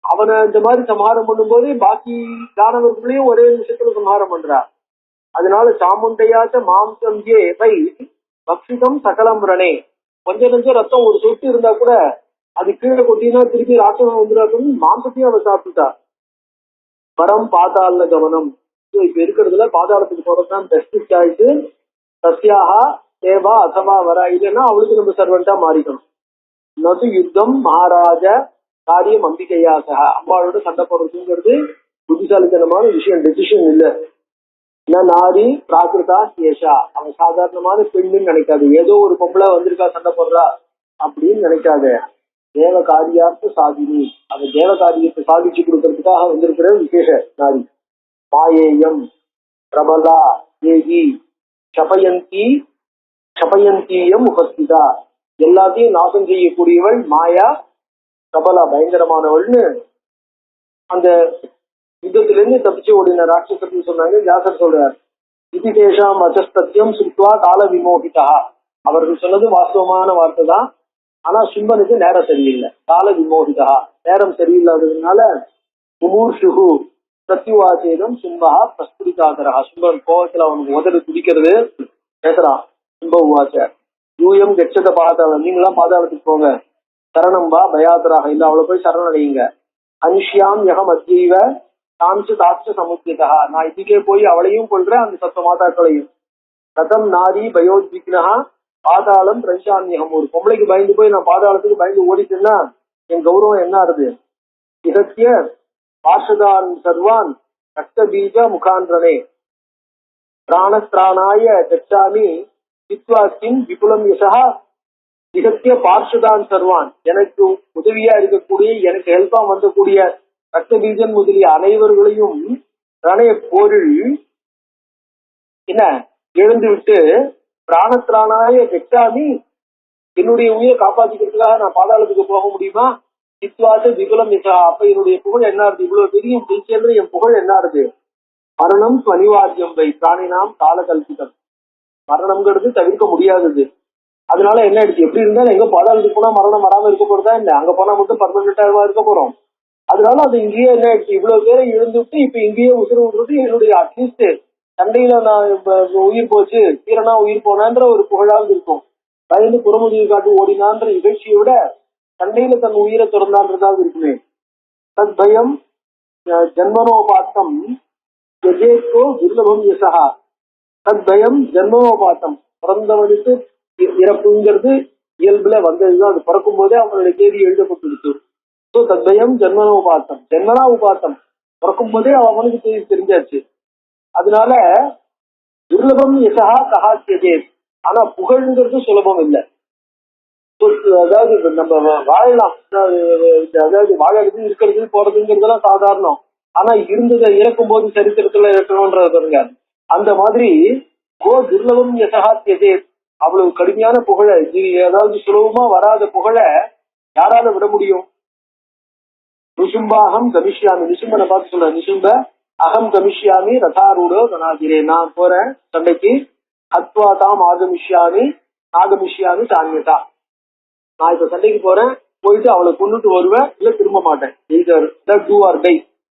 அவனை இந்த மாதிரி சம்ஹாரம் பண்ணும்போது பாக்கி தானவர்களையும் ஒரே நிமிஷத்துல சம்ஹாரம் பண்றா. அதனால சாமுண்டையாச்ச மாம்சம் ஏ பை பக்ஷிதம் சகலம் ரணே. கொஞ்சம் ரத்தம் ஒரு சொட்டு இருந்தா கூட அது கீழே கொட்டினா திருப்பி ராட்சசம் வந்துடாதுன்னு மாம்சத்தையும் அவன் சாப்பிட்டுட்டா. பரம் பாதாள கவனம். இப்ப இருக்கிறதுல பாதாளத்துக்கு போறதுதான் பெஸ்ட் சாய்ஸ். சத்யாக தேவா அசவா வரா, இல்லைன்னா அவளுக்கு நம்ம சர்வெண்டா மாறிக்கணும். நது யுத்தம் மகாராஜ காரியம் அம்பிகையாக. அம்பாளோட சண்டை போடுறதுங்கிறது புத்திசாலித்தனமான விஷயம், டெசிஷன் இல்லை. நாரி பிராகிருதா சேஷா, அவன் சாதாரணமான பெண்ணுன்னு நினைக்காது. ஏதோ ஒரு பொம்பளை வந்திருக்கா சண்டை போடுறா அப்படின்னு நினைக்காத. தேவ காரியார்த்த சாதினி, அவன் தேவ காரியத்தை சாதிச்சு கொடுக்கறதுக்காக வந்திருக்கிற விசேஷ நாரி. மாயேயம் பிரபலா தேவி சபயந்தீயம் உபஸ்திதா, எல்லாத்தையும் நாசம் செய்யக்கூடியவள் மாயா பிரபலா, பயங்கரமானவள்னு அந்த யுத்தத்திலிருந்து தப்பிச்சு ஓடின ராட்சசத்தை சொன்னாங்க. வியாசர் சொல்றார், இது தேஷாம் அச்சஸ்தத்தியம் சுத்வா கால விமோகிதா. அவர்கள் சொன்னது வாஸ்தவமான வார்த்தை தான், ஆனா சும்பனுக்கு நேரம் சரியில்லை. கால விமோகிதா, நேரம் சரியில்லாததுனால முமூர்ஷுகு சத்யுவாசேதம் சும்பா பிரஸ்துரிதாதரா. சும்பன் கோவத்துல அவனுக்கு முதல்ல குதிக்கிறது பேசுறான். சும்ப உவாச்ச யூயம் கெச்சத பாதாளம், நீங்களாம் பாதாளத்துக்கு போங்க. சரணம் வா பயாதராக, இல்ல அவளை போய் சரணடையுங்க. அனுஷ்யாம் யகம் அத்யைவ தாம்சு தாட்ச சமுத்தியதா, நான் இதுக்கே போய் அவளையும் கொள்றேன், அந்த சத்த மாதாக்களையும். கதம் நாரி பயோத்விக்னா பாதாளம் பிரஞ்சான்யகம். ஒரு பொம்பளைக்கு பயந்து போய் நான் பாதாளத்துக்கு பயந்து ஓடிட்டேன்னா என் கௌரவம் என்ன ஆறுது. இகத்திய பார்ஷதான் சர்வான் ரத்த பீஜ முகாந்திரனே பிராணஸ்திராணாய கச்சாமி சித்வாஸ்கின் விபுலம் யசா. இகத்திய பார்ஷதான் சர்வான், எனக்கு உதவியா இருக்கக்கூடிய, எனக்கு ஹெல்ப்பா வந்தக்கூடிய ரத்த பீஜன் முதலிய அனைவர்களையும் ரணய போரில் என்ன எழுந்து விட்டு பிராணத்திரானாய கெட்டாமி, என்னுடைய உயிரை காப்பாற்றிக்கிறதுக்காக நான் பாதாளத்துக்கு போக முடியுமா. சித்வாச விபுலம் யசா, அப்ப என்னுடைய புகழ் என்ன ஆறுது, இவ்வளவு பெரிய ஜெயிச்சேன்ற என் புகழ் என்ன ஆறுது. மரணம் அனிவாரியம் வை பிராணினாம் கால கல்பிதம், மரணம்ங்கிறது தவிர்க்க முடியாதது. அதனால என்ன ஆயிடுச்சு, எப்படி இருந்தாலும் எங்க பாதாளத்துக்கு போனா மரணம் வராம இருக்க போறதா என்ன, அங்க போனா மட்டும் பர்மனண்டா இருக்க போறோம். அதனால அது இங்கேயே என்ன ஆயிடுச்சு, இவ்வளவு பேரை இழந்துட்டு இப்ப இங்கேயே உசுறு விடுறது என்னுடைய அட்லீஸ்ட் சண்டையில நான் உயிர் போச்சு, வீரனா உயிர் போனான்ற ஒரு புகழாவது இருக்கும். பயந்து புறமுதுகு காட்டு ஓடினான்ற நிகழ்ச்சியை விட சண்டையில தன் உயிரை திறந்தான்றதாவது இருக்குமே. தத் பயம் ஜன்மனோபாத்தம் எஜேத்தோ துர்லபம் யசஹா. தத் பயம் ஜன்மனோபாத்தம், பிறந்தவனுக்கு இறப்புங்கிறது இயல்புல வந்ததுதான். அது பிறக்கும் போதே அவனுடைய தேதி எழுதப்பட்டிருக்கு. ஸோ தத்பயம் ஜன்மனோபாத்தம், ஜென்மனா உபாத்தம், பிறக்கும் போதே அவனுக்கு தேதி தெரிஞ்சாச்சு. அதனால துர்லபம் யசஹா கஹாத்தியதே. ஆனா புகழ்ங்கிறது சுலபம் இல்லை. அதாவது நம்ம வாழலாம், அதாவது வாழறது இருக்கிறது போறதுங்கிறதெல்லாம் சாதாரணம். ஆனா இருந்ததை இறக்கும் போது சரித்திரத்துல இருக்கணும்ன்றது பாருங்க. அந்த மாதிரி கோ துர்லபம் யசஹாத்தியதே, அவ்வளவு கடுமையான புகழ, அதாவது சுலபமா வராத புகழ யாரால விட முடியும்? நிசும்பாகம் கமிஷ்யாமி, நிசும்பனை பார்த்து சொல்ற, நிசும்ப அகம் கமிஷ்யாமி ரதாரூடோ தனாதிரே, நான் போறேன் சண்டைக்கு, ஹத்வா தாம் ஆகமிஷ்யாமி ஆகமிஷ்யாமி சான்யதா, நான் இப்ப சண்டைக்கு போறேன், போயிட்டு அவளை கொண்டுட்டு வருவேன், இல்ல திரும்ப மாட்டேன். டூ ஆர் டை,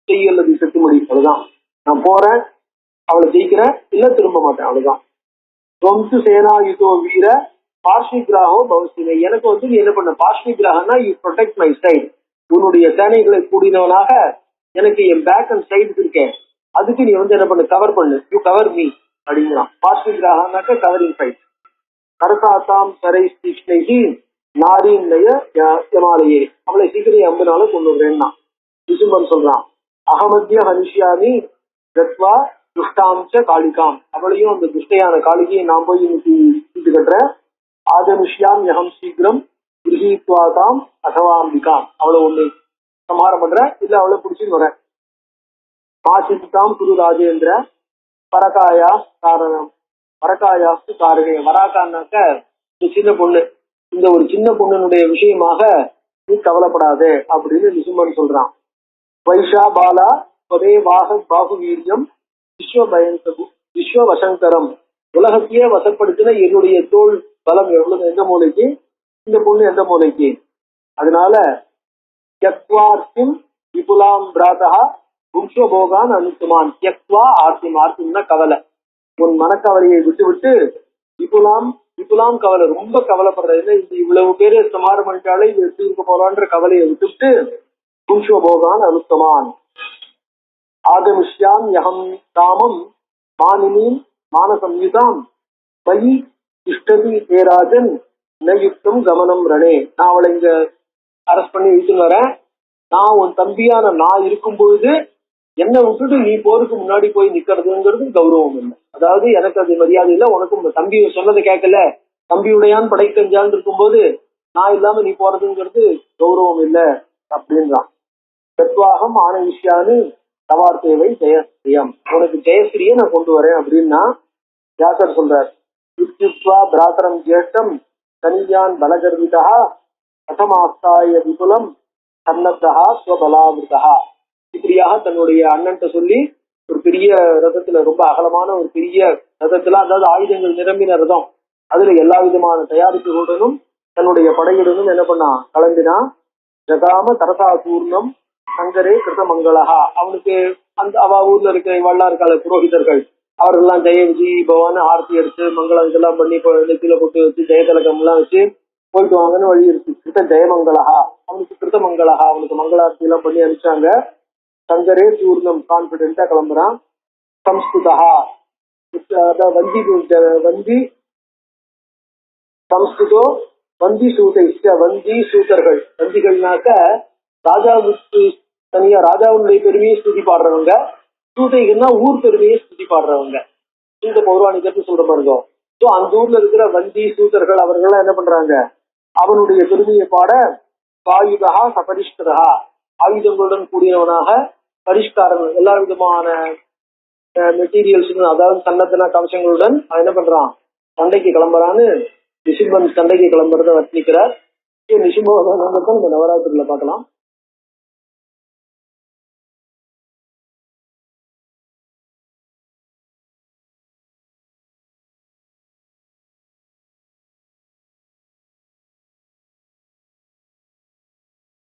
செய் அல்லது செத்து முடி, அவ்வளவுதான். நான் போறேன், அவளை ஜெயிக்கிறேன், இல்ல திரும்ப மாட்டேன், அவ்வளவுதான். தொம்சு சேனாயுதோ வீர பார்ஷ்விகிராகோ பவஸ்தினே, எனக்கு நீ என்ன பண்ண, பார்ஷ்விகிராகனா யூ ப்ரொடெக்ட் மை சைடு, உன்னுடைய சேனைகளை கூடினவனாக எனக்கு என் பேக் அண்ட் சைடு இருக்கேன், அதுக்கு நீ என்ன பண்ணு, கவர் பண்ணு, யூ கவர் மீ அப்படிங்கிறான். பார்ஷ்விகிராகனாக்க கவரிங் சைட். கரசாத்தாம் சரை ஸ்ரீஷ்ணைகி நாரீன்லய யமாலயே, அவளை சீக்கிரம் அம்புனால கொண்டு விடுறேன்னா விசும்பன் சொல்றான். அகமத்திய ஹனிஷ்யாமி கத்வா துஷ்டாம்ச காளிகாம், அவளையும் அந்த துஷ்டையான காளிகையை நான் போய் இன்னைக்கு வீட்டு கட்டுறேன். ஆதமிஷ்யாம் யகம் சீக்கிரம் கிரகித்வாதாம் அசவாம்பிகாம், அவளை ஒண்ணு சமாரம் பண்றேன், இல்ல அவளை பிடிச்சின்னு வரேன். மாசித்தாம் குரு ராஜேந்திர பரகாயா காரணம், பரகாயாஸ்து காரணே, வராக்கான்னாக்க சின்ன பொண்ணு, இந்த ஒரு சின்ன பொண்ணுடைய விஷயமாக நீ கவலைப்படாதே அப்படின்னு நிசும்பன் சொல்றான். வைஷா பாலா பதே வாக பாகு வீரியம் விஸ்வ வசங்கரம், உலகத்தையே வசப்படுத்தின என்னுடைய தோல் பலம் எவ்வளவு, எந்த மூலைக்கு, இந்த பொண்ணு எந்த மூலைக்கு. அதனால யக்வார்த்திம் விபுலாம் பிராதா புங்ஸ்வபோகான் அனுத்துமான், யக்வா ஆர்த்திம், ஆர்த்திம்னா கவலை, உன் மனக்கவலையை விட்டு விட்டு விபுலாம், விபுலாம் கவலை, ரொம்ப கவலைப்படுறது, இந்த இவ்வளவு பேரு சமாரம் பண்ணிட்டாலே இது எடுத்து இருக்க போறான்ற கவலையை விட்டுவிட்டு புங்ஸ்வபோகான் அனுத்தமான். ஆகமிஷ்யாம் யகம் தாமம் மானினீம் மானசம்யுதாம் பயி இஷ்டதி தேராஜன் நயுக்தம் கமனம் ரணே, நான் அவளை இங்க அரெஸ்ட் பண்ணி இழுத்துன்னு வரேன். நான் உன் தம்பியான நான் இருக்கும் பொழுது என்னை விட்டுட்டு நீ போருக்கு முன்னாடி போய் நிக்கிறதுங்கிறது கௌரவம் இல்லை. அதாவது எனக்கு அது மரியாதை இல்லை, உனக்கும் தம்பி சொன்னதை கேட்கல, தம்பியுடையான் படைக்கஞ்சான் இருக்கும்போது நான் இல்லாம நீ போறதுங்கிறது கௌரவம் இல்லை அப்படின்றான். தத்வாகம் ஆனவிஷ்யானு தவார்த்தேவை ஜெயஸ்ரீயம், உனக்கு ஜெயஸ்ரீயை நான் கொண்டு வரேன் அப்படின்னா வியாசர் சொல்றார். யுக்தித்வா பிராதரம் ஜேஷ்டம் கனியான் பலகர்விதா கதமாஸ்தாய விபுலம் சன்னத்தா ஸ்வபலாவிருதா, இப்படியாக தன்னுடைய அண்ணன்ட்ட சொல்லி ஒரு பெரிய ரதத்துல, ரொம்ப அகலமான ஒரு பெரிய ரதத்துல, அதாவது ஆயுதங்கள் நிரம்பின ரதம், அதுல எல்லா விதமான தயாரிப்புகளுடனும் தன்னுடைய படையுடனும் என்ன பண்ணா கிளம்பினா. ஜகாம தரசா பூர்ணம் சங்கரே கிருதமங்களஹா, அவனுக்கு அந்த அவ ஊர்ல இருக்க இவெல்லாம் இருக்கால புரோகிதர்கள், அவர்கள்லாம் ஜெய விஜய் பவான் ஆர்த்தி எடுத்து மங்களம் இதெல்லாம் பண்ணி நெத்தியில போட்டு வச்சு ஜெயதலகம் எல்லாம் வச்சு போயிட்டு வாங்கன்னு வழி இருக்கு. கிருத்த ஜெயமங்களஹா, அவனுக்கு கிருத்தமங்களஹா, அவனுக்கு மங்களார்த்தி எல்லாம் பண்ணி அனுப்பிச்சாங்க. சங்கரே பூர்ணம், கான்பிடென்டா கிளம்புறான். சம்ஸ்கிருதா, வந்தி வந்தி சம்ஸ்கிருதோ வந்தி சூதை, வந்தி சூதர்கள், வந்திகள்னாக்க ராஜாவுக்கு தனியா ராஜாவுடைய பெருமையை ஸ்துதி பாடுறவங்க, சூதைகள்னா ஊர் பெருமையை ஸ்துதி பாடுறவங்க, இந்த பௌராணிகர்னு சொல்ற பாருங்க. ஸோ அந்த ஊர்ல இருக்கிற வந்தி சூதர்கள் அவர்கள்லாம் என்ன பண்றாங்க, அவனுடைய பெருமையை பாட. காயுதா சபரிஷ்கரா, ஆயுதங்களுடன் கூடியவனாக, பரிஷ்காரம் எல்லா விதமான மெட்டீரியல்ஸ், அதாவது சன்னத்தன கவசங்களுடன் அவன் என்ன பண்றான், சண்டைக்கு கிளம்புறான்னு நிசும்பன் சண்டைக்கு கிளம்புறத வர்ணிக்கிறார். நிசும்பன் நம்ம நவராத்திரியில பார்க்கலாம்.